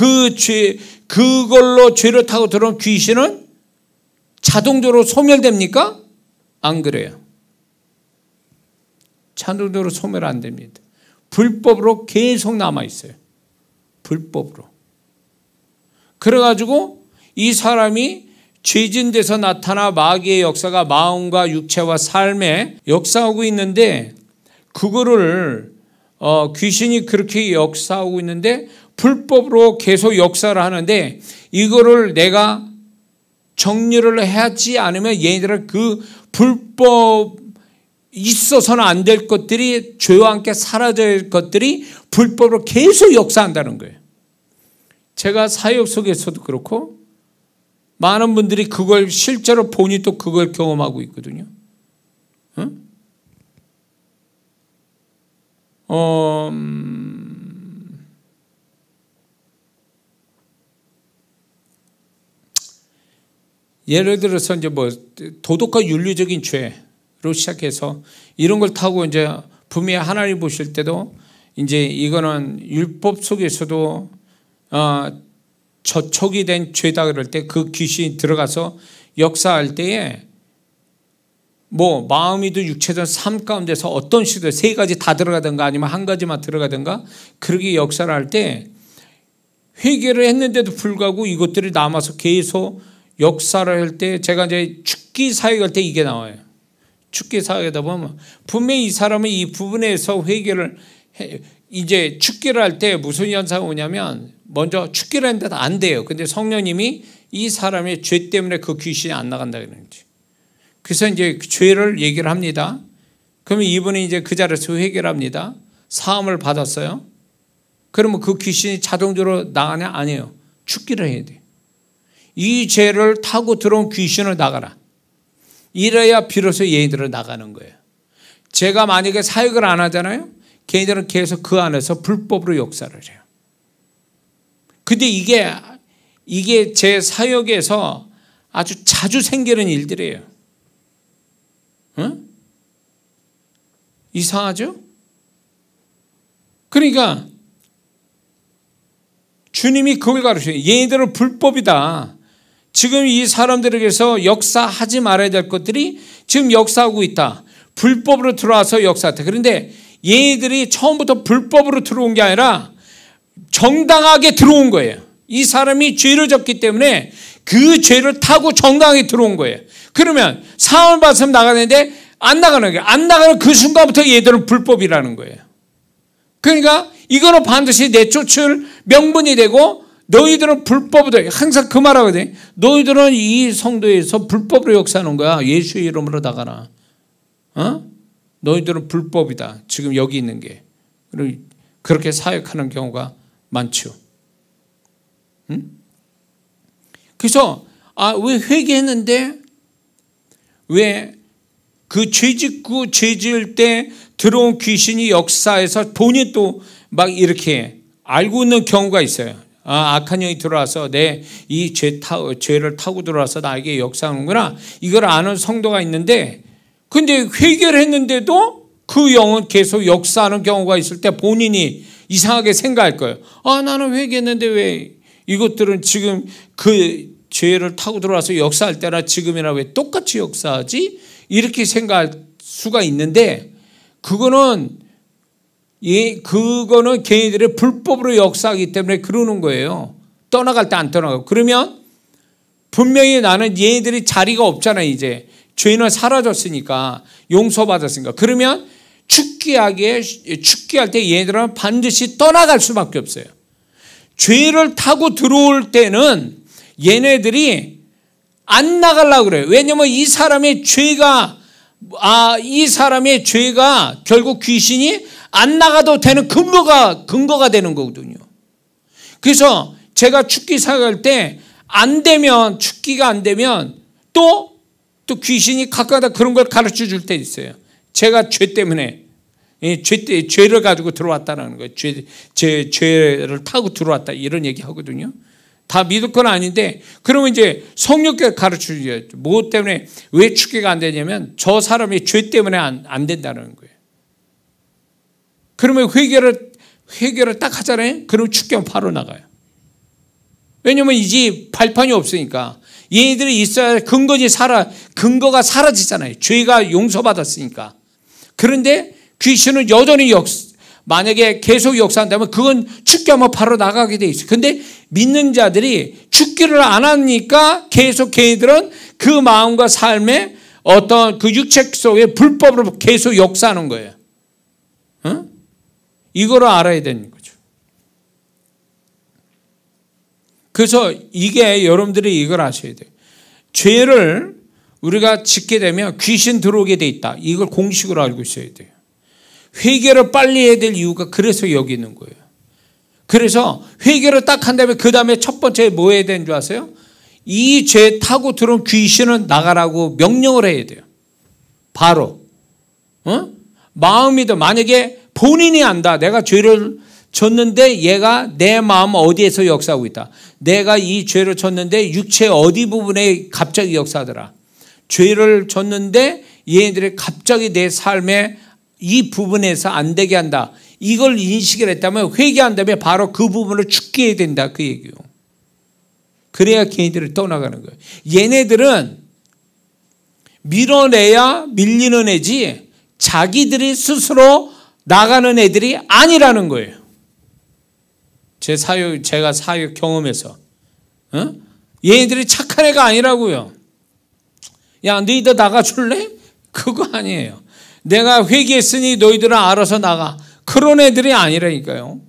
그걸로 죄를 타고 들어온 귀신은 자동적으로 소멸됩니까? 안 그래요. 자동적으로 소멸 안 됩니다. 불법으로 계속 남아있어요. 불법으로. 그래가지고 이 사람이 죄진 데서 나타나 마귀의 역사가 마음과 육체와 삶에 역사하고 있는데, 그거를 귀신이 그렇게 역사하고 있는데 불법으로 계속 역사를 하는데, 이거를 내가 정리를 하지 않으면 얘네들은 그 불법 있어서는 안 될 것들이, 죄와 함께 사라져야 할 것들이 불법으로 계속 역사한다는 거예요. 제가 사역 속에서도 그렇고 많은 분들이 그걸 실제로 본인이 또 그걸 경험하고 있거든요. 예를 들어서 이제 뭐 도덕과 윤리적인 죄로 시작해서 이런 걸 타고 이제 분명히 하나님 보실 때도 이제 이거는 율법 속에서도 저촉이 된 죄다 그럴 때 그 귀신이 들어가서 역사할 때에 뭐 마음이든 육체든 삶 가운데서 어떤 식으로 세 가지 다 들어가든가 아니면 한 가지만 들어가든가 그렇게 역사를 할 때 회개를 했는데도 불구하고 이것들이 남아서 계속 역사를 할 때, 제가 이제 죽기 사역할 때 이게 나와요. 죽기 사역하다 보면 분명히 이 사람은 이 부분에서 회개를 이제 죽기를 할 때 무슨 현상이 오냐면, 먼저 죽기를 했는데도 안 돼요. 근데 성령님이 이 사람의 죄 때문에 그 귀신이 안 나간다 그러는 거지. 그래서 이제 죄를 얘기를 합니다. 그러면 이분이 이제 그 자리에서 회개를 합니다. 사함을 받았어요. 그러면 그 귀신이 자동적으로 나가냐? 아니에요. 죽기를 해야 돼. 이 죄를 타고 들어온 귀신을 나가라. 이래야 비로소 얘네들은 나가는 거예요. 제가 만약에 사역을 안 하잖아요. 걔네들은 계속 그 안에서 불법으로 역사를 해요. 근데 이게 제 사역에서 아주 자주 생기는 일들이에요. 응? 이상하죠? 그러니까 주님이 그걸 가르쳐요. 얘네들은 불법이다. 지금 이 사람들에게서 역사하지 말아야 될 것들이 지금 역사하고 있다. 불법으로 들어와서 역사했다. 그런데 얘네들이 처음부터 불법으로 들어온 게 아니라 정당하게 들어온 거예요. 이 사람이 죄를 졌기 때문에 그 죄를 타고 정당하게 들어온 거예요. 그러면 사함을 받으면 나가는데 안 나가는 거예요. 안 나가는 그 순간부터 얘들은 불법이라는 거예요. 그러니까 이거는 반드시 내쫓을 명분이 되고, 너희들은 불법으로, 항상 그 말하거든요. 너희들은 이 성도에서 불법으로 역사하는 거야. 예수의 이름으로 나가라. 너희들은 불법이다. 지금 여기 있는 게. 그렇게 사역하는 경우가 많죠. 그래서 왜 회개했는데 왜 그 죄 짓고 죄 지을 때 들어온 귀신이 역사해서 본인이 또 막 이렇게 알고 있는 경우가 있어요. 악한 영이 들어와서 내 이 죄를 타고 들어와서 나에게 역사하는구나. 이걸 아는 성도가 있는데, 근데 회개를 했는데도 그 영은 계속 역사하는 경우가 있을 때 본인이 이상하게 생각할 거예요. 나는 회개했는데 왜 이것들은 지금 그 죄를 타고 들어와서 역사할 때나 지금이나 왜 똑같이 역사하지? 이렇게 생각할 수가 있는데, 그거는 걔네들의 불법으로 역사하기 때문에 그러는 거예요. 떠나갈 때 안 떠나가고. 그러면 분명히 나는 얘네들이 자리가 없잖아요. 이제 죄는 사라졌으니까, 용서받았으니까. 그러면 죽기할 때 얘네들은 반드시 떠나갈 수밖에 없어요. 죄를 타고 들어올 때는 얘네들이 안 나가려고 그래요. 왜냐하면 이 사람의 죄가 결국 귀신이 안 나가도 되는 근거가 되는 거거든요. 그래서 제가 죽기 사역할 때 죽기가 안 되면 또 귀신이 가까다 그런 걸 가르쳐 줄 때 있어요. 제가 죄 때문에, 죄를 가지고 들어왔다는 거예요. 죄를 타고 들어왔다. 이런 얘기 하거든요. 다 믿을 건 아닌데, 그러면 이제 성령께 가르쳐 줘야죠. 뭐 때문에 왜 죽기가 안 되냐면 저 사람이 죄 때문에 안 된다는 거예요. 그러면 회개를 딱 하잖아요. 그러면 죽기면 바로 나가요. 왜냐면 이제 발판이 없으니까. 얘네들이 있어야 근거가 사라지잖아요. 죄가 용서받았으니까. 그런데 귀신은 여전히 만약에 계속 역사한다면 그건 죽기하면 바로 나가게 돼 있어요. 근데 믿는 자들이 죽기를 안 하니까 계속 걔들은 그 마음과 삶에 어떤 그 육체 속에 불법으로 계속 역사하는 거예요. 이거를 알아야 되는 거죠. 그래서 이게 여러분들이 이걸 아셔야 돼요. 죄를 우리가 짓게 되면 귀신 들어오게 돼 있다. 이걸 공식으로 알고 있어야 돼요. 회개를 빨리 해야 될 이유가 그래서 여기 있는 거예요. 그래서 회개를 딱 한 다음에 그 다음에 첫 번째 뭐 해야 되는 줄 아세요? 이 죄 타고 들어온 귀신은 나가라고 명령을 해야 돼요. 바로. 마음이든 만약에 본인이 안다. 내가 죄를 졌는데 얘가 내 마음 어디에서 역사하고 있다. 내가 이 죄를 졌는데 육체 어디 부분에 갑자기 역사하더라. 죄를 졌는데 얘네들이 갑자기 내 삶에 이 부분에서 안 되게 한다. 이걸 인식을 했다면 회개한다면 바로 그 부분을 죽게 해야 된다. 그 얘기요. 그래야 걔네들을 떠나가는 거예요. 얘네들은 밀어내야 밀리는 애지 자기들이 스스로 나가는 애들이 아니라는 거예요. 제가 사역 경험해서. 얘네들이 착한 애가 아니라고요. 야, 너희들 나가줄래? 그거 아니에요. 내가 회개했으니 너희들은 알아서 나가. 그런 애들이 아니라니까요.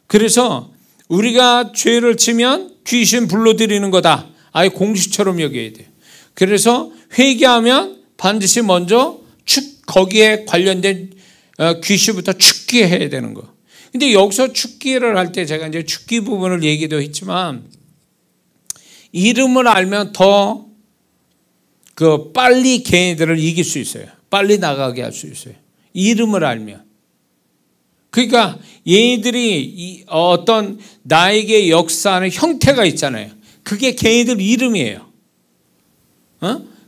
그래서 우리가 죄를 지면 귀신 불러들이는 거다. 아예 공식처럼 여겨야 돼요. 그래서 회개하면 반드시 먼저 거기에 관련된 귀신부터 죽기해야 되는 거. 근데 여기서 죽기를 할 때 제가 이제 죽기 부분을 얘기도 했지만 이름을 알면 더 빨리 걔네들을 이길 수 있어요. 빨리 나가게 할 수 있어요. 이름을 알면. 그러니까 얘네들이 어떤 나에게 역사하는 형태가 있잖아요. 그게 걔네들 이름이에요.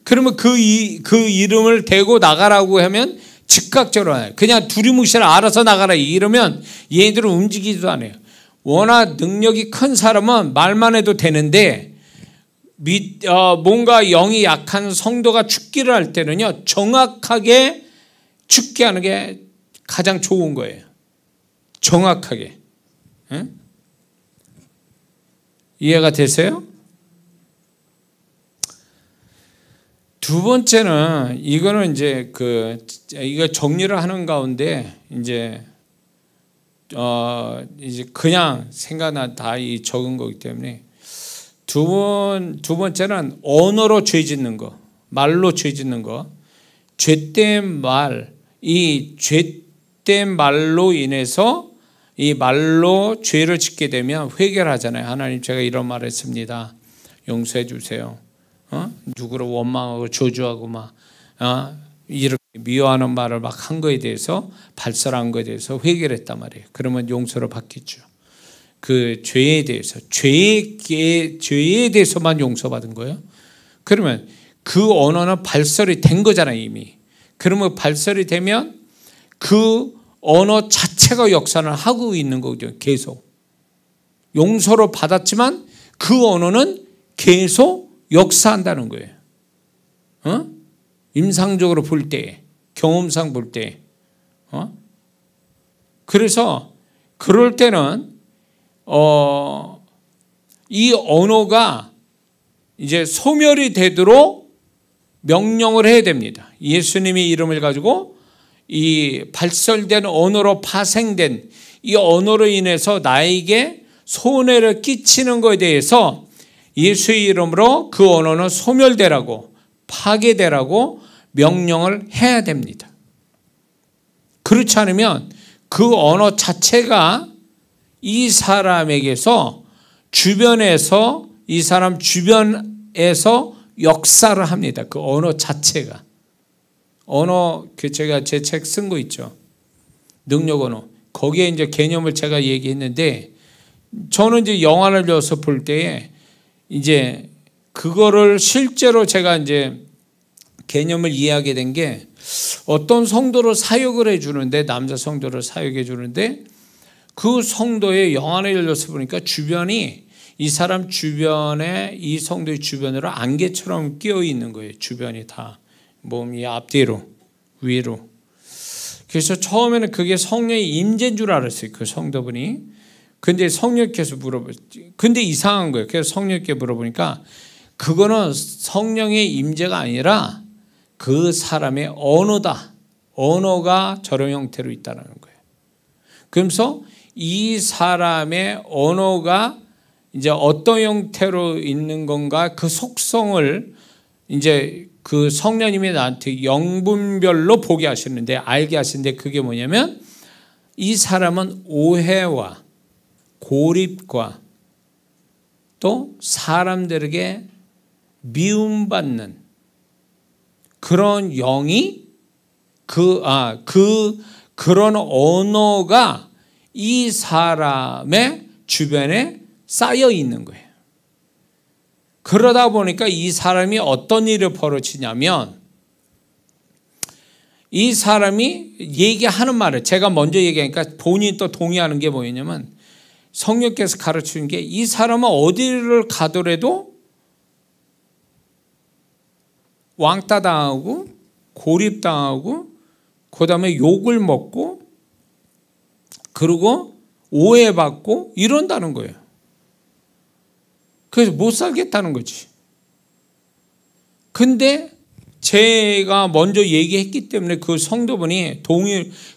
그러면 그 이름을 대고 나가라고 하면 즉각적으로 해요. 그냥 두리뭉실 알아서 나가라 이러면 얘네들은 움직이지도 않아요. 워낙 능력이 큰 사람은 말만 해도 되는데 뭔가 영이 약한 성도가 죽기를 할 때는요, 정확하게 죽게 하는 게 가장 좋은 거예요. 정확하게. 응? 이해가 되세요? 두 번째는 이거는 이제 이거 정리를 하는 가운데 이제 그냥 생각나 다 적은 거기 때문에 두 번째는 언어로 죄 짓는 거, 말로 죄 짓는 거. 죄된 말, 이 죄된 말로 인해서 이 말로 죄를 짓게 되면 회개를 하잖아요. 하나님, 제가 이런 말을 했습니다. 용서해 주세요. 누구를 원망하고 저주하고 막 이렇게 미워하는 말을 막 한 거에 대해서, 발설한 거에 대해서 회개를 했단 말이에요. 그러면 용서를 받겠죠. 그 죄에 대해서, 죄에 대해서만 용서받은 거예요. 그러면 그 언어는 발설이 된 거잖아요, 이미. 그러면 발설이 되면 그 언어 자체가 역사를 하고 있는 거죠. 계속 용서를 받았지만 그 언어는 계속 역사한다는 거예요. 임상적으로 볼 때, 경험상 볼 때. 그래서 그럴 때는 이 언어가 이제 소멸이 되도록 명령을 해야 됩니다. 예수님의 이름을 가지고 이 발설된 언어로 파생된 이 언어로 인해서 나에게 손해를 끼치는 것에 대해서 예수의 이름으로 그 언어는 소멸되라고, 파괴되라고 명령을 해야 됩니다. 그렇지 않으면 그 언어 자체가 이 사람에게서 주변에서, 이 사람 주변에서 역사를 합니다. 그 언어 자체가. 언어, 제가 제 책 쓴 거 있죠. 능력 언어. 거기에 이제 개념을 제가 얘기했는데, 저는 이제 영화를 여서 볼 때에 이제 그거를 실제로 제가 이제 개념을 이해하게 된 게, 어떤 성도를 사역을 해주는데, 남자 성도를 사역해 주는데, 그 성도의 영안을 열려서 보니까 주변이, 이 사람 주변에, 이 성도의 주변으로 안개처럼 끼어 있는 거예요. 주변이 다. 몸이 앞뒤로, 위로. 그래서 처음에는 그게 성령의 임재인 줄 알았어요. 그 성도분이. 근데 성령께서 물어봤지. 근데 이상한 거예요. 그래서 성령께 물어보니까 그거는 성령의 임재가 아니라 그 사람의 언어다. 언어가 저런 형태로 있다는 거예요. 그러면서 이 사람의 언어가 이제 어떤 형태로 있는 건가 그 속성을 이제 그 성령님이 나한테 영분별로 보게 하시는데 알게 하시는데 그게 뭐냐면 이 사람은 오해와 고립과 또 사람들에게 미움받는 그런 영이 그런 언어가 이 사람의 주변에 쌓여 있는 거예요. 그러다 보니까 이 사람이 어떤 일을 벌어지냐면 이 사람이 얘기하는 말을 제가 먼저 얘기하니까 본인이 또 동의하는 게 뭐냐면 성령께서 가르치는 게 이 사람은 어디를 가더라도 왕따당하고 고립당하고 그 다음에 욕을 먹고 그리고 오해받고 이런다는 거예요. 그래서 못 살겠다는 거지. 근데 제가 먼저 얘기했기 때문에 그 성도분이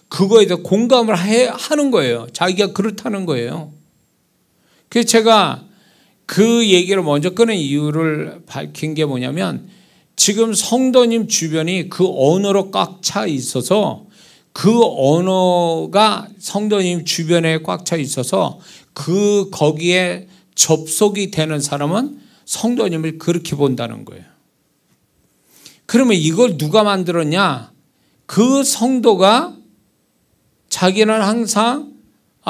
그거에 대해서 공감을 하는 거예요. 자기가 그렇다는 거예요. 그래서 제가 그 얘기를 먼저 꺼낸 이유를 밝힌 게 뭐냐면 지금 성도님 주변이 그 언어로 꽉 차 있어서 그 언어가 성도님 주변에 꽉 차 있어서 거기에 접속이 되는 사람은 성도님을 그렇게 본다는 거예요. 그러면 이걸 누가 만들었냐? 그 성도가 자기는 항상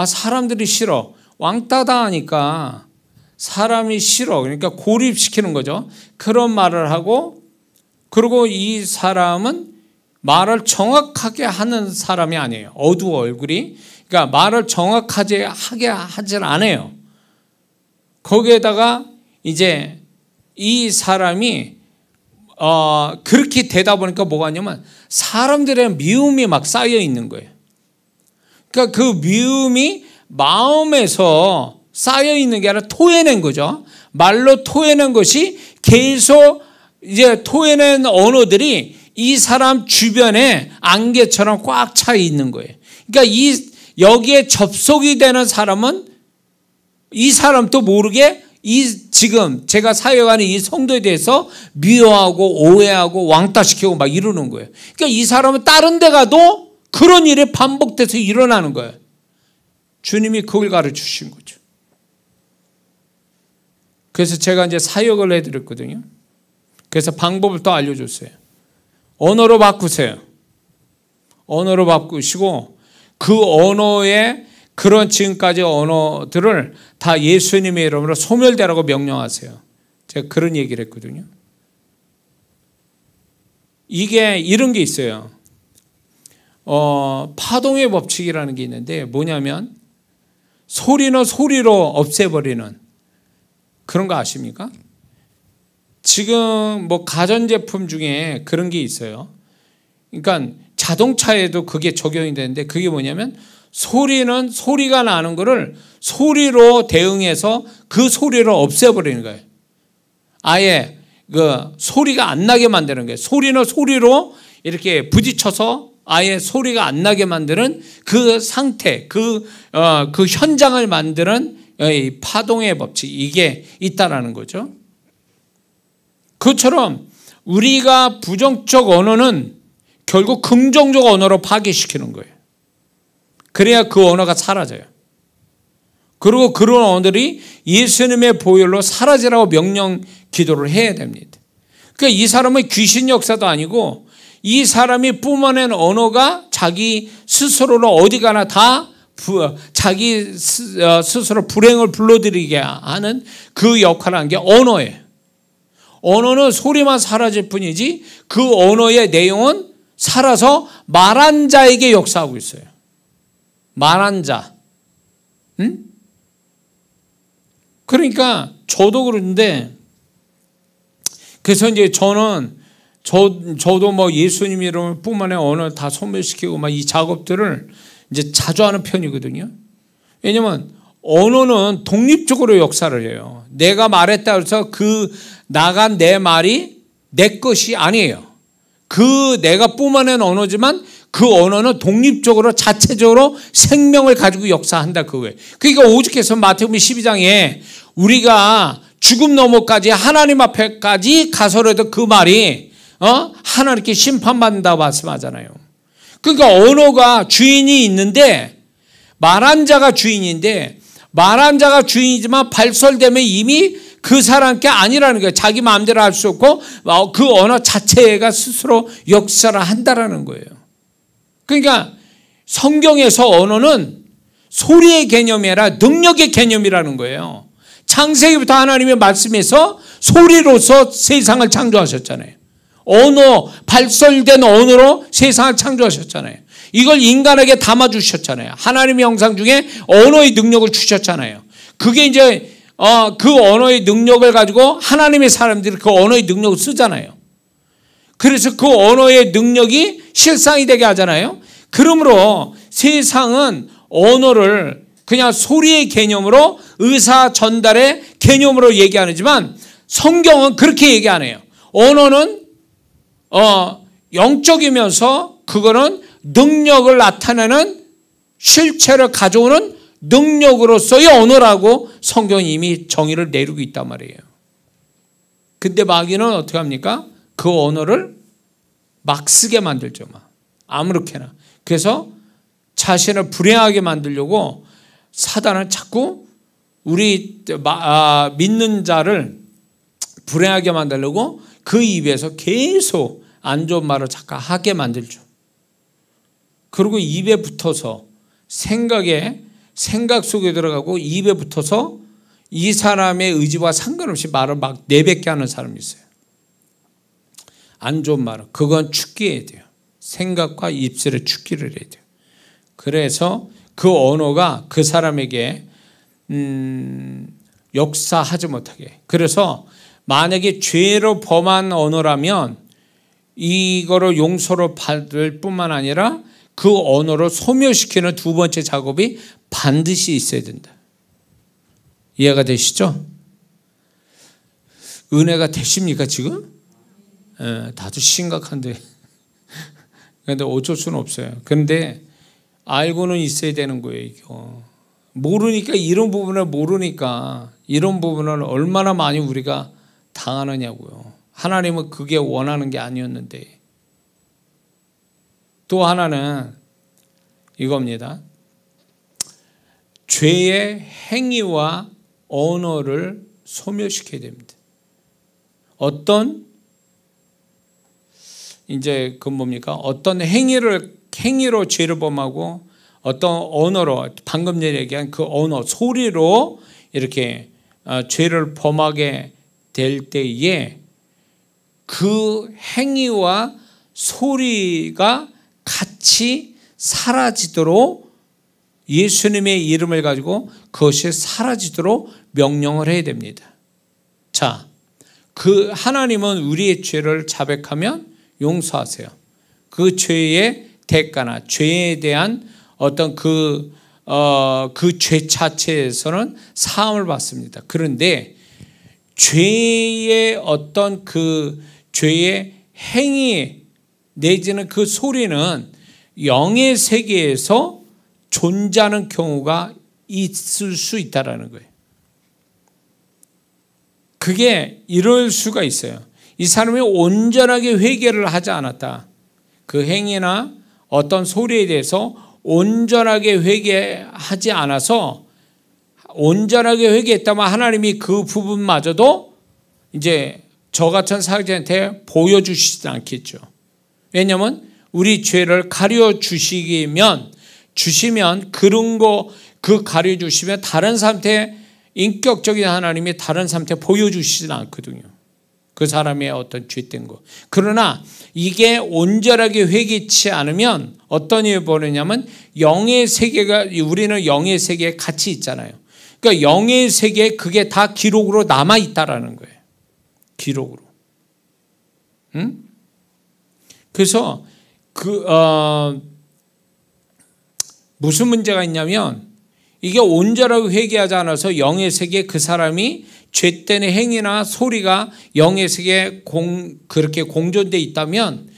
사람들이 싫어. 왕따당하니까 사람이 싫어. 그러니까 고립시키는 거죠. 그런 말을 하고 그리고 이 사람은 말을 정확하게 하는 사람이 아니에요. 어두워 얼굴이. 그러니까 말을 정확하게 하질 않아요. 거기에다가 이제 이 사람이 그렇게 되다 보니까 뭐가 있냐면 사람들의 미움이 막 쌓여 있는 거예요. 그러니까 그 미움이 마음에서 쌓여 있는 게 아니라 토해낸 거죠. 말로 토해낸 것이 계속 이제 토해낸 언어들이 이 사람 주변에 안개처럼 꽉 차 있는 거예요. 그러니까 여기에 접속이 되는 사람은 이 사람도 모르게 지금 제가 사역하는 이 성도에 대해서 미워하고 오해하고 왕따시키고 막 이러는 거예요. 그러니까 이 사람은 다른 데 가도 그런 일이 반복돼서 일어나는 거예요. 주님이 그걸 가르치신 거죠. 그래서 제가 이제 사역을 해드렸거든요. 그래서 방법을 또 알려줬어요. 언어로 바꾸세요. 언어로 바꾸시고 그 언어의 그런 지금까지 언어들을 다 예수님의 이름으로 소멸되라고 명령하세요. 제가 그런 얘기를 했거든요. 이게 이런 게 있어요. 파동의 법칙이라는 게 있는데 뭐냐면 소리는 소리로 없애버리는 그런 거 아십니까? 지금 뭐 가전제품 중에 그런 게 있어요. 그러니까 자동차에도 그게 적용이 되는데 그게 뭐냐면 소리는 소리가 나는 거를 소리로 대응해서 그 소리를 없애버리는 거예요. 아예 그 소리가 안 나게 만드는 거예요. 소리는 소리로 이렇게 부딪혀서 아예 소리가 안 나게 만드는 그 상태, 그 현장을 만드는 파동의 법칙, 이게 있다라는 거죠. 그것처럼 우리가 부정적 언어는 결국 긍정적 언어로 파괴시키는 거예요. 그래야 그 언어가 사라져요. 그리고 그런 언어들이 예수님의 보혈로 사라지라고 명령 기도를 해야 됩니다. 그러니까 이 사람은 귀신 역사도 아니고 이 사람이 뿜어낸 언어가 자기 스스로로 어디 가나 다 자기 스스로 불행을 불러들이게 하는 그 역할을 한 게 언어예요. 언어는 소리만 사라질 뿐이지 그 언어의 내용은 살아서 말한 자에게 역사하고 있어요. 말한 자. 응? 그러니까 저도 그런데 그래서 이제 저는 저도 뭐 예수님 이름 뿐만 아니라 언어 다 소멸시키고 막 이 작업들을 이제 자주 하는 편이거든요. 왜냐면 언어는 독립적으로 역사를 해요. 내가 말했다 해서 그 나간 내 말이 내 것이 아니에요. 그 내가 뿜어낸 언어지만 그 언어는 독립적으로 자체적으로 생명을 가지고 역사한다 그거예요. 그러니까 오죽해서 마태복음 12장에 우리가 죽음 너머까지 하나님 앞에까지 가서라도 그 말이 하나님께 심판받는다고 말씀하잖아요. 그러니까 언어가 주인이 있는데 말한 자가 주인인데 말한 자가 주인이지만 발설되면 이미 그 사람께 아니라는 거예요. 자기 마음대로 할 수 없고 그 언어 자체가 스스로 역사를 한다라는 거예요. 그러니까 성경에서 언어는 소리의 개념이 아니라 능력의 개념이라는 거예요. 창세기부터 하나님의 말씀에서 소리로서 세상을 창조하셨잖아요. 언어, 발설된 언어로 세상을 창조하셨잖아요. 이걸 인간에게 담아주셨잖아요. 하나님의 형상 중에 언어의 능력을 주셨잖아요. 그게 이제 그 언어의 능력을 가지고 하나님의 사람들이 그 언어의 능력을 쓰잖아요. 그래서 그 언어의 능력이 실상이 되게 하잖아요. 그러므로 세상은 언어를 그냥 소리의 개념으로 의사 전달의 개념으로 얘기하지만 성경은 그렇게 얘기 안 해요. 언어는 영적이면서 그거는 능력을 나타내는 실체를 가져오는 능력으로서의 언어라고 성경이 이미 정의를 내리고 있단 말이에요. 근데 마귀는 어떻게 합니까? 그 언어를 막 쓰게 만들죠. 아무렇게나. 그래서 자신을 불행하게 만들려고 사단은 자꾸 우리 믿는 자를 불행하게 만들려고 그 입에서 계속 안 좋은 말을 자꾸 하게 만들죠. 그리고 입에 붙어서 생각 속에 들어가고 입에 붙어서 이 사람의 의지와 상관없이 말을 막 내뱉게 하는 사람이 있어요. 안 좋은 말은 그건 축기해야 돼요. 생각과 입술에 축기를 해야 돼요. 그래서 그 언어가 그 사람에게 역사하지 못하게. 그래서 만약에 죄로 범한 언어라면 이거를 용서를 받을 뿐만 아니라 그 언어를 소멸시키는 두 번째 작업이 반드시 있어야 된다. 이해가 되시죠? 은혜가 되십니까 지금? 다들 심각한데 그런데 어쩔 수는 없어요. 그런데 알고는 있어야 되는 거예요. 이거 모르니까 이런 부분을 모르니까 이런 부분을 얼마나 많이 우리가 당하느냐고요. 하나님은 그게 원하는 게 아니었는데. 또 하나는 이겁니다. 죄의 행위와 언어를 소멸시켜야 됩니다. 어떤 이제 그 뭡니까? 어떤 행위로 죄를 범하고 어떤 언어로 방금 얘기한 그 언어 소리로 이렇게 죄를 범하게 될 때에 그 행위와 소리가 같이 사라지도록 예수님의 이름을 가지고 그것이 사라지도록 명령을 해야 됩니다. 자, 그 하나님은 우리의 죄를 자백하면 용서하세요. 그 죄의 대가나 죄에 대한 어떤 그 죄 자체에서는 사함을 받습니다. 그런데 죄의 어떤 그 죄의 행위 내지는 그 소리는 영의 세계에서 존재하는 경우가 있을 수 있다는 거예요. 그게 이럴 수가 있어요. 이 사람이 온전하게 회개를 하지 않았다. 그 행위나 어떤 소리에 대해서 온전하게 회개하지 않아서 온전하게 회개했다면 하나님이 그 부분마저도 이제 저 같은 사역자한테 보여주시지 않겠죠. 왜냐하면 우리 죄를 가려주시면 그런 거 그 가려주시면 다른 사람한테 인격적인 하나님이 다른 사람한테 보여주시진 않거든요. 그 사람의 어떤 죄된 거. 그러나 이게 온전하게 회개치 않으면 어떤 일이 벌어지냐면 영의 세계가 우리는 영의 세계에 같이 있잖아요. 그러니까 영의 세계에 그게 다 기록으로 남아 있다라는 거예요. 기록으로. 응? 그래서 무슨 문제가 있냐면 이게 온전하게 회개하지 않아서 영의 세계에 그 사람이 죄된 행위나 소리가 영의 세계에 그렇게 공존되어 있다면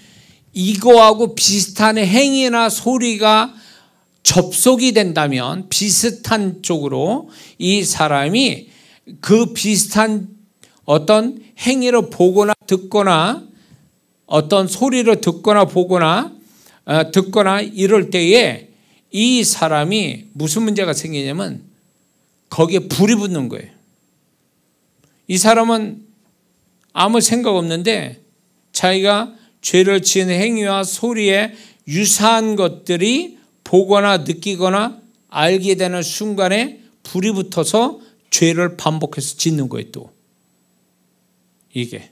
이거하고 비슷한 행위나 소리가 접속이 된다면 비슷한 쪽으로 이 사람이 그 비슷한 어떤 행위를 보거나 듣거나 어떤 소리를 듣거나 보거나 이럴 때에 이 사람이 무슨 문제가 생기냐면 거기에 불이 붙는 거예요. 이 사람은 아무 생각 없는데 자기가 죄를 지은 행위와 소리에 유사한 것들이 보거나 느끼거나 알게 되는 순간에 불이 붙어서 죄를 반복해서 짓는 거예요. 또 이게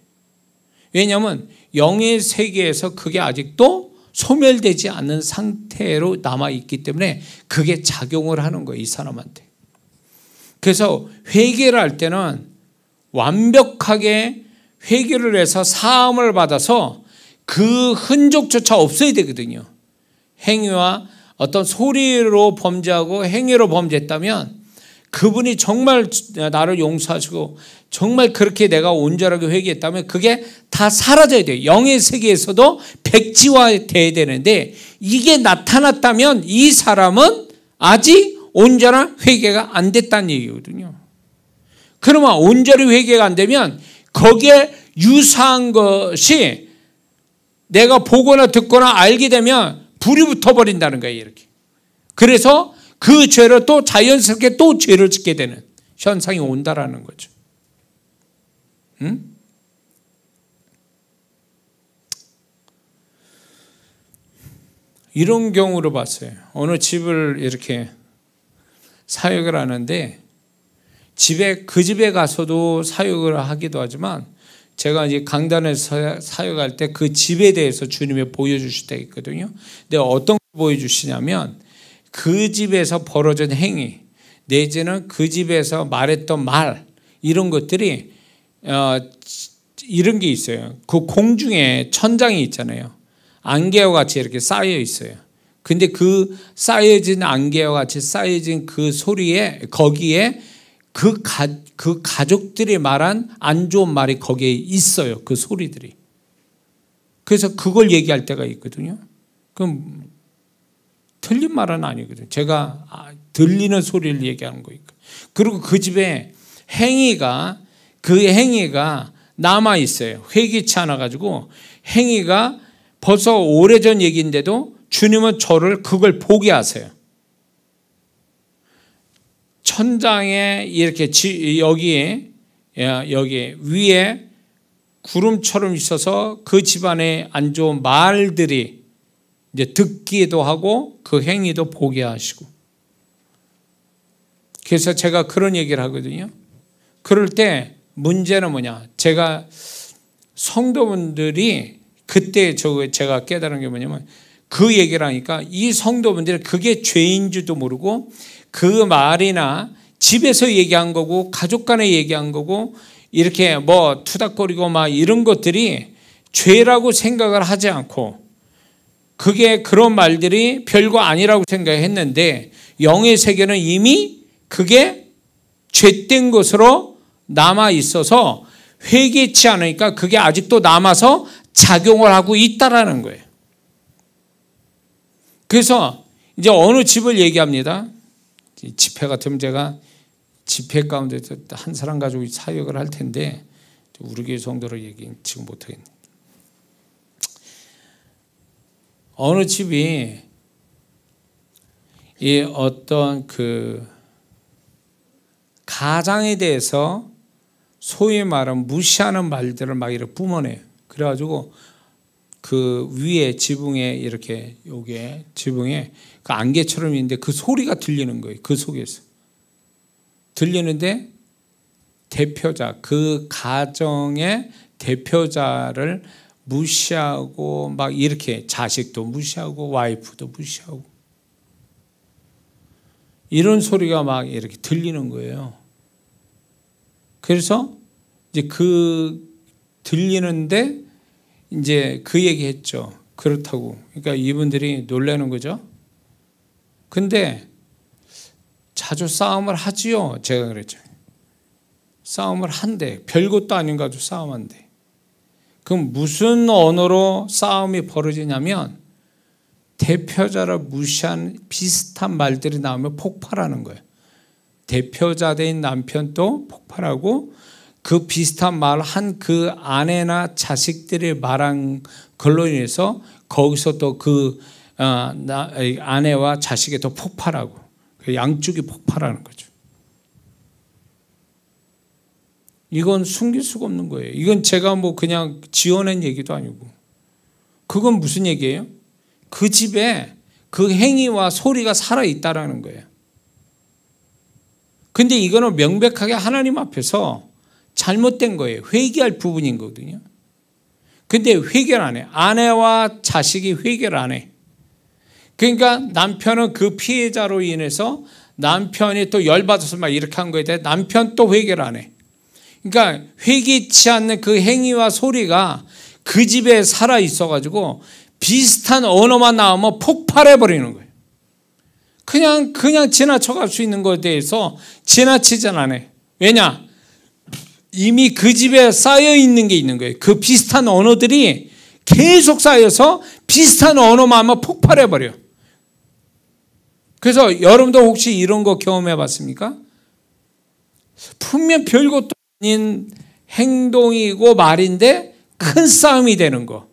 왜냐하면 영의 세계에서 그게 아직도 소멸되지 않은 상태로 남아있기 때문에 그게 작용을 하는 거예요. 이 사람한테. 그래서 회개를 할 때는 완벽하게 회개를 해서 사함을 받아서 그 흔적조차 없어야 되거든요. 행위와 어떤 소리로 범죄하고 행위로 범죄했다면 그분이 정말 나를 용서하시고 정말 그렇게 내가 온전하게 회개했다면 그게 다 사라져야 돼요. 영의 세계에서도 백지화돼야 되는데 이게 나타났다면 이 사람은 아직 온전한 회개가 안 됐다는 얘기거든요. 그러면 온전히 회개가 안 되면 거기에 유사한 것이 내가 보거나 듣거나 알게 되면 불이 붙어버린다는 거예요. 이렇게. 그래서 그 죄를 또 자연스럽게 또 죄를 짓게 되는 현상이 온다라는 거죠. 응? 이런 경우로 봤어요. 어느 집을 이렇게 사역을 하는데 그 집에 가서도 사역을 하기도 하지만 제가 이제 강단에서 사역할 때 그 집에 대해서 주님이 보여주실 때가 있거든요. 근데 어떤 걸 보여주시냐면 그 집에서 벌어진 행위 내지는 그 집에서 말했던 말 이런 것들이 이런 게 있어요. 그 공중에 천장이 있잖아요. 안개와 같이 이렇게 쌓여 있어요. 근데 그 쌓여진 안개와 같이 쌓여진 그 소리에 거기에 그 가족들이 말한 안 좋은 말이 거기에 있어요. 그 소리들이. 그래서 그걸 얘기할 때가 있거든요. 그럼 틀린 말은 아니거든요. 제가 들리는 소리를 얘기하는 거니까. 그리고 그 집에 그 행위가 남아 있어요. 회개치 않아 가지고 행위가 벌써 오래전 얘기인데도 주님은 저를 그걸 보게 하세요. 천장에 이렇게 여기 위에 구름처럼 있어서 그 집안에 안 좋은 말들이 이제 듣기도 하고 그 행위도 보게 하시고. 그래서 제가 그런 얘기를 하거든요. 그럴 때 문제는 뭐냐? 제가 성도분들이 그때 제가 깨달은 게 뭐냐면 그 얘기를 하니까 이 성도분들이 그게 죄인 줄도 모르고 그 말이나 집에서 얘기한 거고 가족 간에 얘기한 거고 이렇게 뭐 투닥거리고 막 이런 것들이 죄라고 생각을 하지 않고 그게 그런 말들이 별거 아니라고 생각했는데 영의 세계는 이미 그게 죄된 것으로 남아 있어서 회개치 않으니까 그게 아직도 남아서 작용을 하고 있다라는 거예요. 그래서 이제 어느 집을 얘기합니다. 집회 같으면 제가 집회 가운데서 한 사람 가지고 사역을 할 텐데 우리 교회 성도를 얘기 지금 못하겠네. 어느 집이 이 어떤 그 가장에 대해서 소위 말하면 무시하는 말들을 막 이렇게 뿜어내요. 그래가지고 그 위에 지붕에 이렇게 요게 지붕에 그 안개처럼 있는데 그 소리가 들리는 거예요. 그 속에서 들리는데 대표자 그 가정의 대표자를 무시하고 막 이렇게 자식도 무시하고 와이프도 무시하고 이런 소리가 막 이렇게 들리는 거예요. 그래서 이제 그 들리는데 이제 그 얘기했죠. 그렇다고. 그러니까 이분들이 놀라는 거죠. 근데 자주 싸움을 하지요. 제가 그랬죠. 싸움을 한대. 별것도 아닌 거 가지고 싸움한대. 그럼 무슨 언어로 싸움이 벌어지냐면 대표자를 무시한 비슷한 말들이 나오면 폭발하는 거예요. 대표자 된 남편도 폭발하고 그 비슷한 말 한 그 아내나 자식들이 말한 걸로 인해서 거기서 또 그 아내와 자식이 또 폭발하고 양쪽이 폭발하는 거죠. 이건 숨길 수가 없는 거예요. 이건 제가 뭐 그냥 지어낸 얘기도 아니고. 그건 무슨 얘기예요? 그 집에 그 행위와 소리가 살아있다라는 거예요. 근데 이거는 명백하게 하나님 앞에서 잘못된 거예요. 회개할 부분인 거거든요. 근데 회개를 안 해. 아내와 자식이 회개를 안 해. 그러니까 남편은 그 피해자로 인해서 남편이 또 열받아서 막 이렇게 한 거에 대해 남편 또 회개를 안 해. 그러니까 회개치 않는 그 행위와 소리가 그 집에 살아 있어가지고 비슷한 언어만 나오면 폭발해 버리는 거예요. 그냥 지나쳐갈 수 있는 것에 대해서 지나치진 않아요. 왜냐? 이미 그 집에 쌓여 있는 게 있는 거예요. 그 비슷한 언어들이 계속 쌓여서 비슷한 언어만 하면 폭발해 버려요. 그래서 여러분도 혹시 이런 거 경험해 봤습니까? 분명 별것도 아닌 행동이고 말인데 큰 싸움이 되는 거.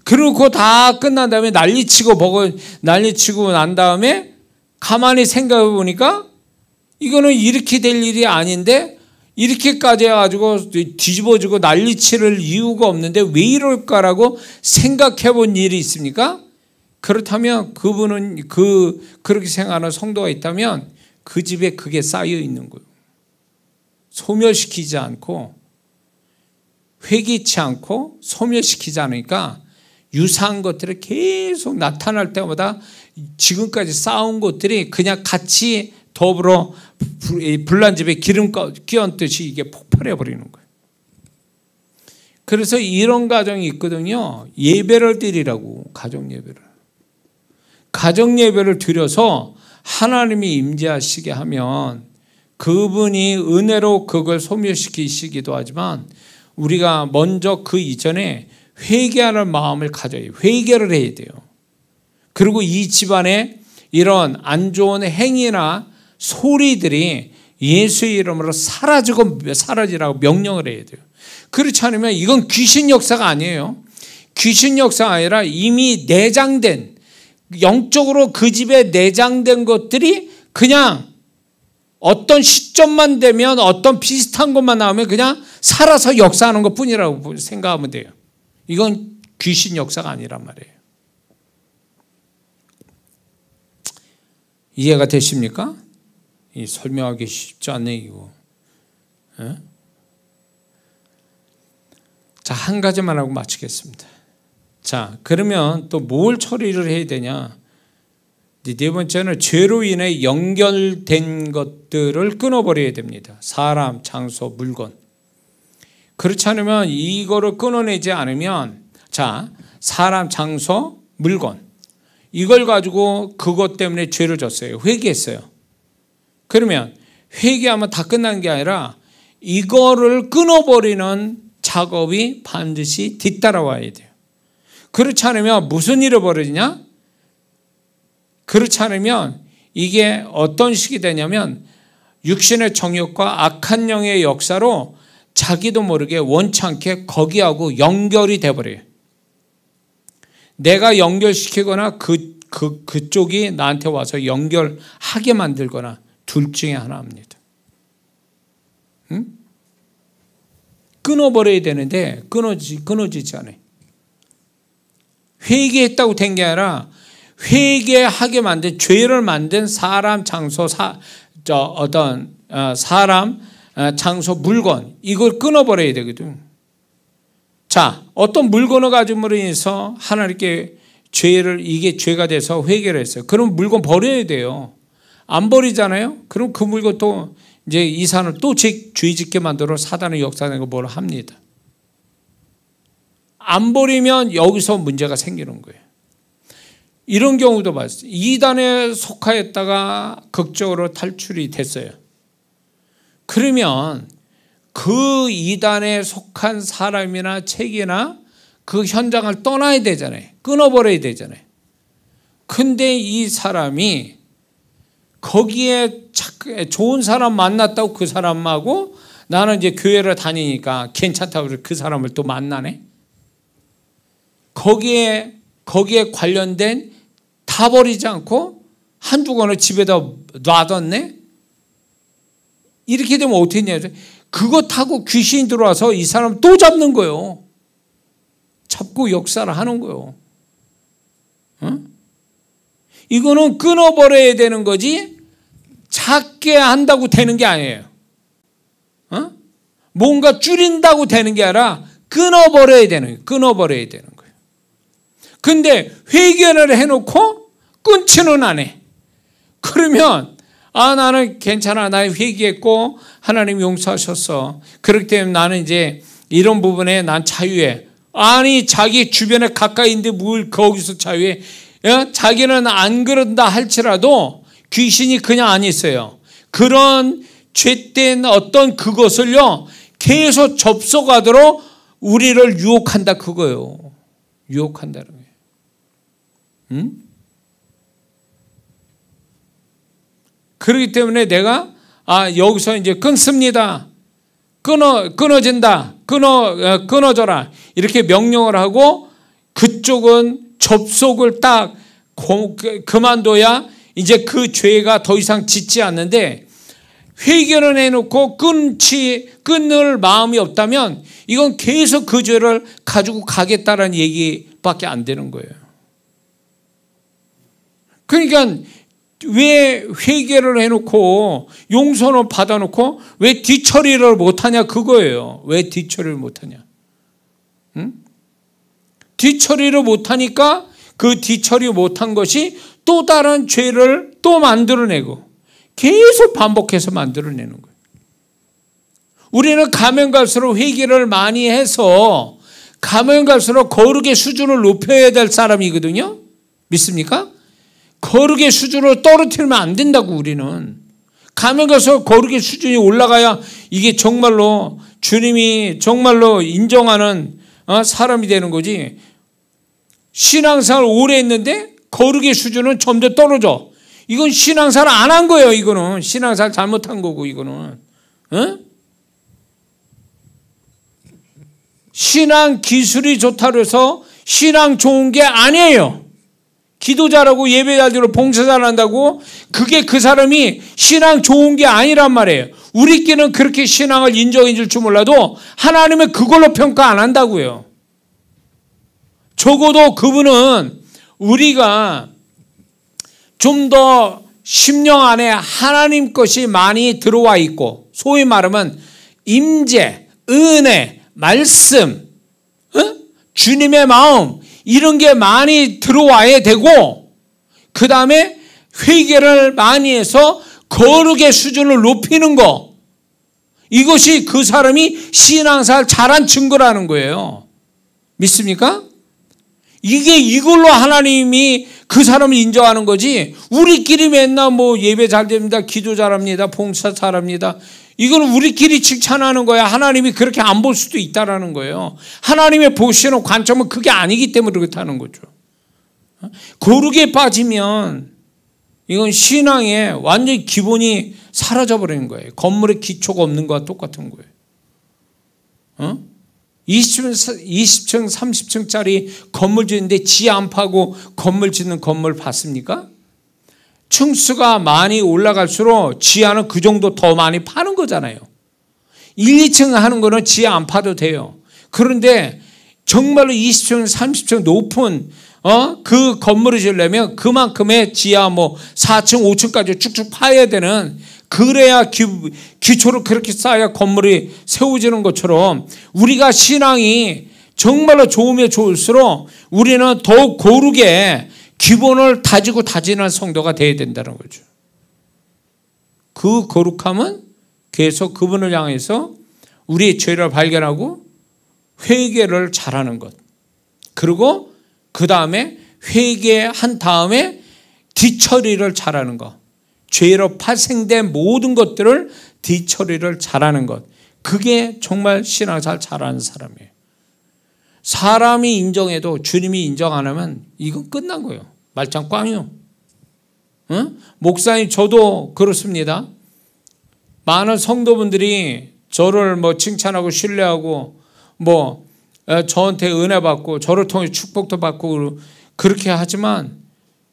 그리고 그거 다 끝난 다음에 난리치고 난 다음에 가만히 생각해 보니까 이거는 이렇게 될 일이 아닌데 이렇게까지 해가지고 뒤집어지고 난리칠 이유가 없는데 왜 이럴까라고 생각해 본 일이 있습니까? 그렇다면 그분은 그렇게 생각하는 성도가 있다면 그 집에 그게 쌓여 있는 거예요. 소멸시키지 않고 회개치 않고 소멸시키지 않으니까 유사한 것들이 계속 나타날 때마다 지금까지 쌓은 것들이 그냥 같이 더불어 불난 집에 기름 끼얹듯이 이게 폭발해 버리는 거예요. 그래서 이런 가정이 있거든요. 예배를 드리라고. 가정 예배를 드려서 하나님이 임재하시게 하면 그분이 은혜로 그걸 소멸시키시기도 하지만 우리가 먼저 그 이전에 회개하는 마음을 가져야 해요. 회개를 해야 돼요. 그리고 이 집안에 이런 안 좋은 행위나 소리들이 예수의 이름으로 사라지라고 명령을 해야 돼요. 그렇지 않으면 이건 귀신 역사가 아니에요. 귀신 역사가 아니라 이미 내장된, 영적으로 그 집에 내장된 것들이 그냥 어떤 시점만 되면 어떤 비슷한 것만 나오면 그냥 살아서 역사하는 것뿐이라고 생각하면 돼요. 이건 귀신 역사가 아니란 말이에요. 이해가 되십니까? 설명하기 쉽지 않네 이거. 에? 자, 한 가지만 하고 마치겠습니다. 자, 그러면 또 뭘 처리를 해야 되냐? 네 번째는 죄로 인해 연결된 것들을 끊어버려야 됩니다. 사람, 장소, 물건. 그렇지 않으면 이거를 끊어내지 않으면, 자, 사람, 장소, 물건. 이걸 가지고 그것 때문에 죄를 졌어요. 회개했어요. 그러면 회개하면 다 끝난 게 아니라 이거를 끊어버리는 작업이 반드시 뒤따라와야 돼요. 그렇지 않으면 무슨 일이 벌어지냐? 그렇지 않으면 이게 어떤 식이 되냐면 육신의 정욕과 악한 영의 역사로 자기도 모르게 원치 않게 거기하고 연결이 돼버려요. 내가 연결시키거나 그쪽이 나한테 와서 연결하게 만들거나 둘 중에 하나입니다. 응? 끊어버려야 되는데 끊어지지 않아요. 회개했다고 된 게 아니라 회개하게 만든, 죄를 만든 사람, 장소, 사람, 장소, 물건, 이걸 끊어버려야 되거든. 자, 어떤 물건을 가짐으로 인해서 하나님께 이게 죄가 돼서 회개를 했어요. 그럼 물건 버려야 돼요. 안 버리잖아요? 그럼 그 물건 또 이제 이 사람을 또 죄 짓게 만들어 사단의 역사는 걸 뭘 합니다. 안 버리면 여기서 문제가 생기는 거예요. 이런 경우도 봤어요. 이단에 속하였다가 극적으로 탈출이 됐어요. 그러면 그 이단에 속한 사람이나 책이나 그 현장을 떠나야 되잖아요. 끊어버려야 되잖아요. 근데 이 사람이 거기에 좋은 사람 만났다고 그 사람하고 나는 이제 교회를 다니니까 괜찮다고 그 사람을 또 만나네. 거기에 관련된 다 버리지 않고 한두 권을 집에다 놔뒀네. 이렇게 되면 어떻게 했냐. 그거 타고 귀신이 들어와서 이 사람 또 잡는 거예요. 잡고 역사를 하는 거예요. 이거는 끊어버려야 되는 거지 작게 한다고 되는 게 아니에요. 뭔가 줄인다고 되는 게 아니라 끊어버려야 되는 거예요. 끊어버려야 되는 거예요. 근데 회개를 해놓고 끊지는 않아. 그러면 나는 괜찮아. 나 회개했고 하나님 용서하셨어. 그렇기 때문에 나는 이제 이런 부분에 난 자유해. 아니 자기 주변에 가까이 있는데 뭘 거기서 자유해. 자기는 안 그런다 할지라도 귀신이 그냥 안 있어요. 그런 죄된 어떤 그것을요 계속 접속하도록 우리를 유혹한다 그거예요. 유혹한다는 거예요. 그렇기 때문에 내가 여기서 이제 끊습니다. 끊어진다. 끊어져라. 이렇게 명령을 하고 그쪽은 접속을 딱 그만둬야 이제 그 죄가 더 이상 짓지 않는데 회개를 해놓고 끊을 마음이 없다면 이건 계속 그 죄를 가지고 가겠다라는 얘기밖에 안 되는 거예요. 그러니까 왜 회개를 해놓고 용서는 받아놓고 왜 뒤처리를 못하냐 그거예요. 왜 뒤처리를 못하냐. 뒤처리를 못하니까 그 뒤처리 못한 것이 또 다른 죄를 또 만들어내고 계속 반복해서 만들어내는 거예요. 우리는 가면 갈수록 회개를 많이 해서 가면 갈수록 거룩의 수준을 높여야 될 사람이거든요. 믿습니까? 거룩의 수준을 떨어뜨리면 안 된다고 우리는. 가면 가서 거룩의 수준이 올라가야 이게 정말로 주님이 정말로 인정하는 사람이 되는 거지. 신앙생활 오래 했는데 거룩의 수준은 점점 떨어져. 이건 신앙생활 안 한 거예요. 이거는 신앙생활 잘못한 거고 이거는. 신앙 기술이 좋다고 해서 신앙 좋은 게 아니에요. 기도 잘하고 예배 잘 드리고 봉사 잘한다고 그게 그 사람이 신앙 좋은 게 아니란 말이에요. 우리끼리는 그렇게 신앙을 인정해 줄 줄 몰라도 하나님은 그걸로 평가 안 한다고요. 적어도 그분은 우리가 좀 더 심령 안에 하나님 것이 많이 들어와 있고 소위 말하면 임재, 은혜, 말씀, 주님의 마음 이런 게 많이 들어와야 되고 그 다음에 회개를 많이 해서 거룩의 수준을 높이는 거 이것이 그 사람이 신앙생활 잘한 증거라는 거예요. 믿습니까? 이걸로 하나님이 그 사람을 인정하는 거지 우리끼리 맨날 뭐 예배 잘 됩니다. 기도 잘합니다. 봉사 잘합니다. 이건 우리끼리 칭찬하는 거야. 하나님이 그렇게 안 볼 수도 있다라는 거예요. 하나님의 보시는 관점은 그게 아니기 때문에 그렇다는 거죠. 거룩에 빠지면 이건 신앙의 완전히 기본이 사라져버리는 거예요. 건물에 기초가 없는 거와 똑같은 거예요. 20층, 30층짜리 건물 짓는데 지 안 파고 건물 짓는 건물 봤습니까? 층수가 많이 올라갈수록 지하는 그 정도 더 많이 파는 거잖아요. 1, 2층 하는 거는 지하 안 파도 돼요. 그런데 정말로 20층, 30층 높은 그 건물을 지으려면 그만큼의 지하 4층, 5층까지 쭉쭉 파야 되는 그래야 기초를 그렇게 쌓아야 건물이 세워지는 것처럼 우리가 신앙이 정말로 좋으면 좋을수록 우리는 더욱 거룩에 기본을 다지고 다지는 성도가 되어야 된다는 거죠. 그 거룩함은 계속 그분을 향해서 우리의 죄를 발견하고 회개를 잘하는 것. 그리고 그 다음에 회개한 다음에 뒤처리를 잘하는 것. 죄로 파생된 모든 것들을 뒤처리를 잘하는 것. 그게 정말 신앙생활 잘하는 사람이에요. 사람이 인정해도 주님이 인정 안 하면 이건 끝난 거예요. 말짱 꽝이요. 응? 목사님 저도 그렇습니다. 많은 성도분들이 저를 칭찬하고 신뢰하고 저한테 은혜 받고 저를 통해 축복도 받고 그렇게 하지만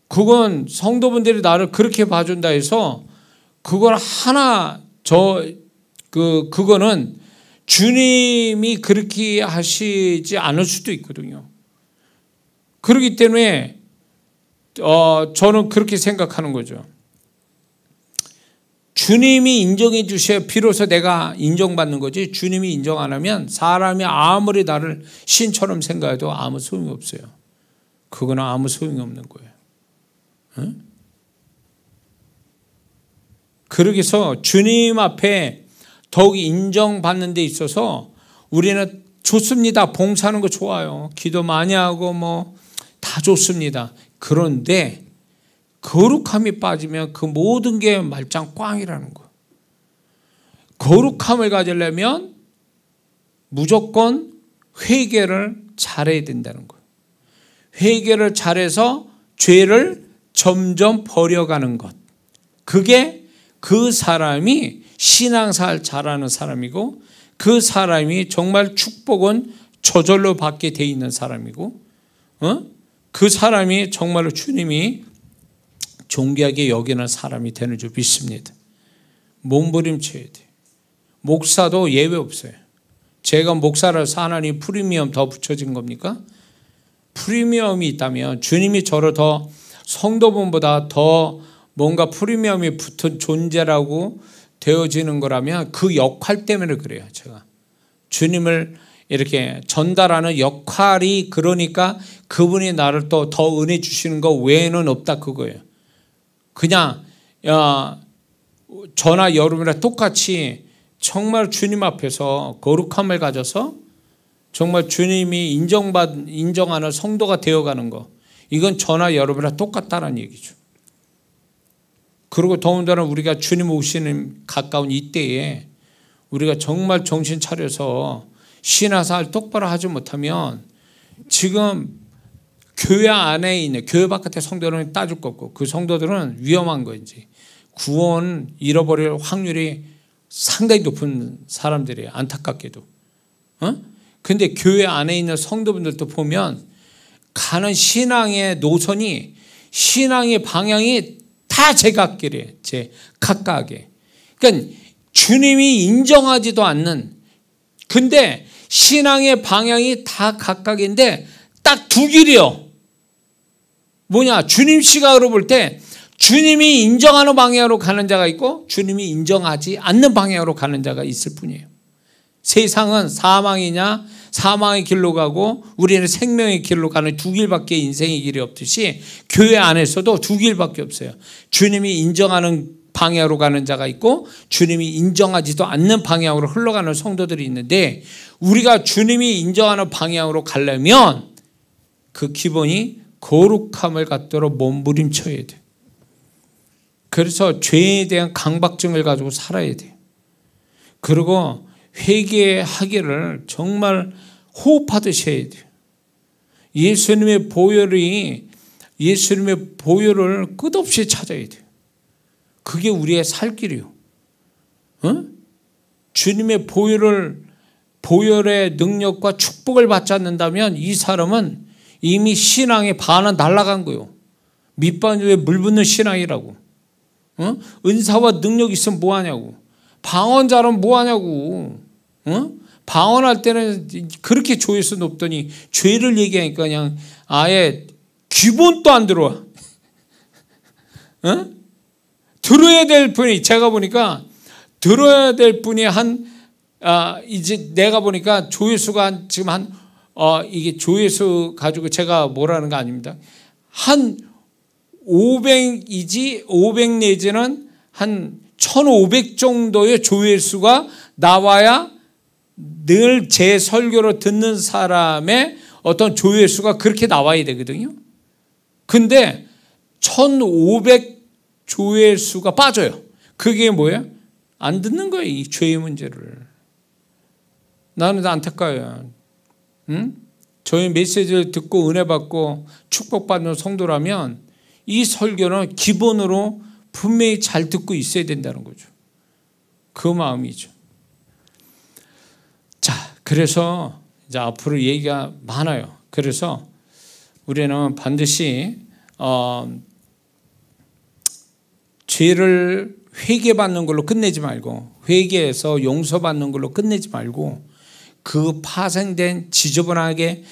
그건 성도분들이 나를 그렇게 봐준다 해서 그걸 그거는 주님이 그렇게 하시지 않을 수도 있거든요. 그렇기 때문에 저는 그렇게 생각하는 거죠. 주님이 인정해 주셔야 비로소 내가 인정받는 거지, 주님이 인정 안 하면 사람이 아무리 나를 신처럼 생각해도 아무 소용이 없어요. 그거는 아무 소용이 없는 거예요. 응? 그러기 위해서 주님 앞에 더욱 인정받는 데 있어서 우리는 좋습니다. 봉사하는 거 좋아요. 기도 많이 하고 다 좋습니다. 그런데 거룩함이 빠지면 그 모든 게 말짱 꽝이라는 거예요. 거룩함을 가지려면 무조건 회개를 잘해야 된다는 거예요. 회개를 잘해서 죄를 점점 버려가는 것. 그게 그 사람이 신앙생활 잘하는 사람이고 그 사람이 정말 축복은 저절로 받게 돼 있는 사람이고 그 사람이 정말로 주님이 존귀하게 여기는 사람이 되는 줄 믿습니다. 몸부림쳐야 돼요. 목사도 예외 없어요. 제가 목사라서 하나님 프리미엄 더 붙여진 겁니까? 프리미엄이 있다면 주님이 저를 더 성도분보다 더 뭔가 프리미엄이 붙은 존재라고 되어지는 거라면 그 역할 때문에 그래요. 제가 주님을 이렇게 전달하는 역할이 그러니까 그분이 나를 또 더 은혜 주시는 거 외에는 없다 그거예요. 그냥 저나 여러분이랑 똑같이 정말 주님 앞에서 거룩함을 가져서 정말 주님이 인정하는 성도가 되어가는 거, 이건 저나 여러분이랑 똑같다는 얘기죠. 그리고 더군다나 우리가 주님 오시는 가까운 이때에 우리가 정말 정신 차려서 신앙생활 똑바로 하지 못하면 지금 교회 안에 있는, 교회 바깥의 성도들은 따질 거 없고 그 성도들은 위험한 거지. 구원 잃어버릴 확률이 상당히 높은 사람들이에요. 안타깝게도. 근데 교회 안에 있는 성도분들도 보면 가는 신앙의 노선이, 신앙의 방향이 다 제각길이에요. 각각의. 그러니까 주님이 인정하지도 않는, 근데 신앙의 방향이 다 각각인데 딱 두 길이요. 뭐냐? 주님 시각으로 볼 때 주님이 인정하는 방향으로 가는 자가 있고 주님이 인정하지 않는 방향으로 가는 자가 있을 뿐이에요. 세상은 사망이냐 사망의 길로 가고 우리는 생명의 길로 가는 두 길밖에 인생의 길이 없듯이 교회 안에서도 두 길밖에 없어요. 주님이 인정하는 방향으로 가는 자가 있고 주님이 인정하지도 않는 방향으로 흘러가는 성도들이 있는데, 우리가 주님이 인정하는 방향으로 가려면 그 기본이 거룩함을 갖도록 몸부림쳐야 돼요. 그래서 죄에 대한 강박증을 가지고 살아야 돼요. 그리고 회개하기를 정말 호흡하듯이 해야 돼요. 예수님의 보혈을 끝없이 찾아야 돼요. 그게 우리의 살 길이요. 주님의 보혈의 능력과 축복을 받지 않는다면 이 사람은 이미 신앙의 반은 날아간 거예요. 밑반죽에 물 붓는 신앙이라고. 은사와 능력이 있으면 뭐하냐고. 방언자는 뭐하냐고. 방언할 때는 그렇게 조회수 높더니 죄를 얘기하니까 그냥 아예 기본도 안 들어와. 들어야 될 분이, 제가 보니까 들어야 될 분이 이제 내가 보니까 조회수가 지금 이게 조회수 가지고 제가 뭐라는 거 아닙니다. 한 500이지 500 내지는 한 1500 정도의 조회수가 나와야 늘 제 설교를 듣는 사람의 어떤 조회수가 그렇게 나와야 되거든요. 근데 1500 조회수가 빠져요. 그게 뭐예요? 안 듣는 거예요. 이 죄의 문제를. 나는 안타까워요. 응? 저희 메시지를 듣고 은혜 받고 축복받는 성도라면 이 설교는 기본으로 분명히 잘 듣고 있어야 된다는 거죠. 그 마음이죠. 자, 그래서 이제 앞으로 얘기가 많아요. 그래서 우리는 반드시 죄를 회개받는 걸로 끝내지 말고, 회개해서 용서받는 걸로 끝내지 말고, 그 파생된 지저분하게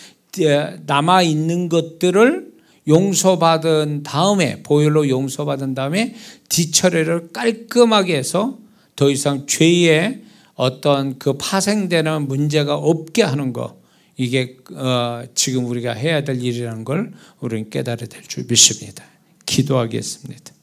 남아있는 것들을 용서받은 다음에, 보혈로 용서받은 다음에 뒤처리를 깔끔하게 해서 더 이상 죄의 어떤 그 파생되는 문제가 없게 하는 거, 이게 지금 우리가 해야 될 일이라는 걸 우리는 깨달아야 될 줄 믿습니다. 기도하겠습니다.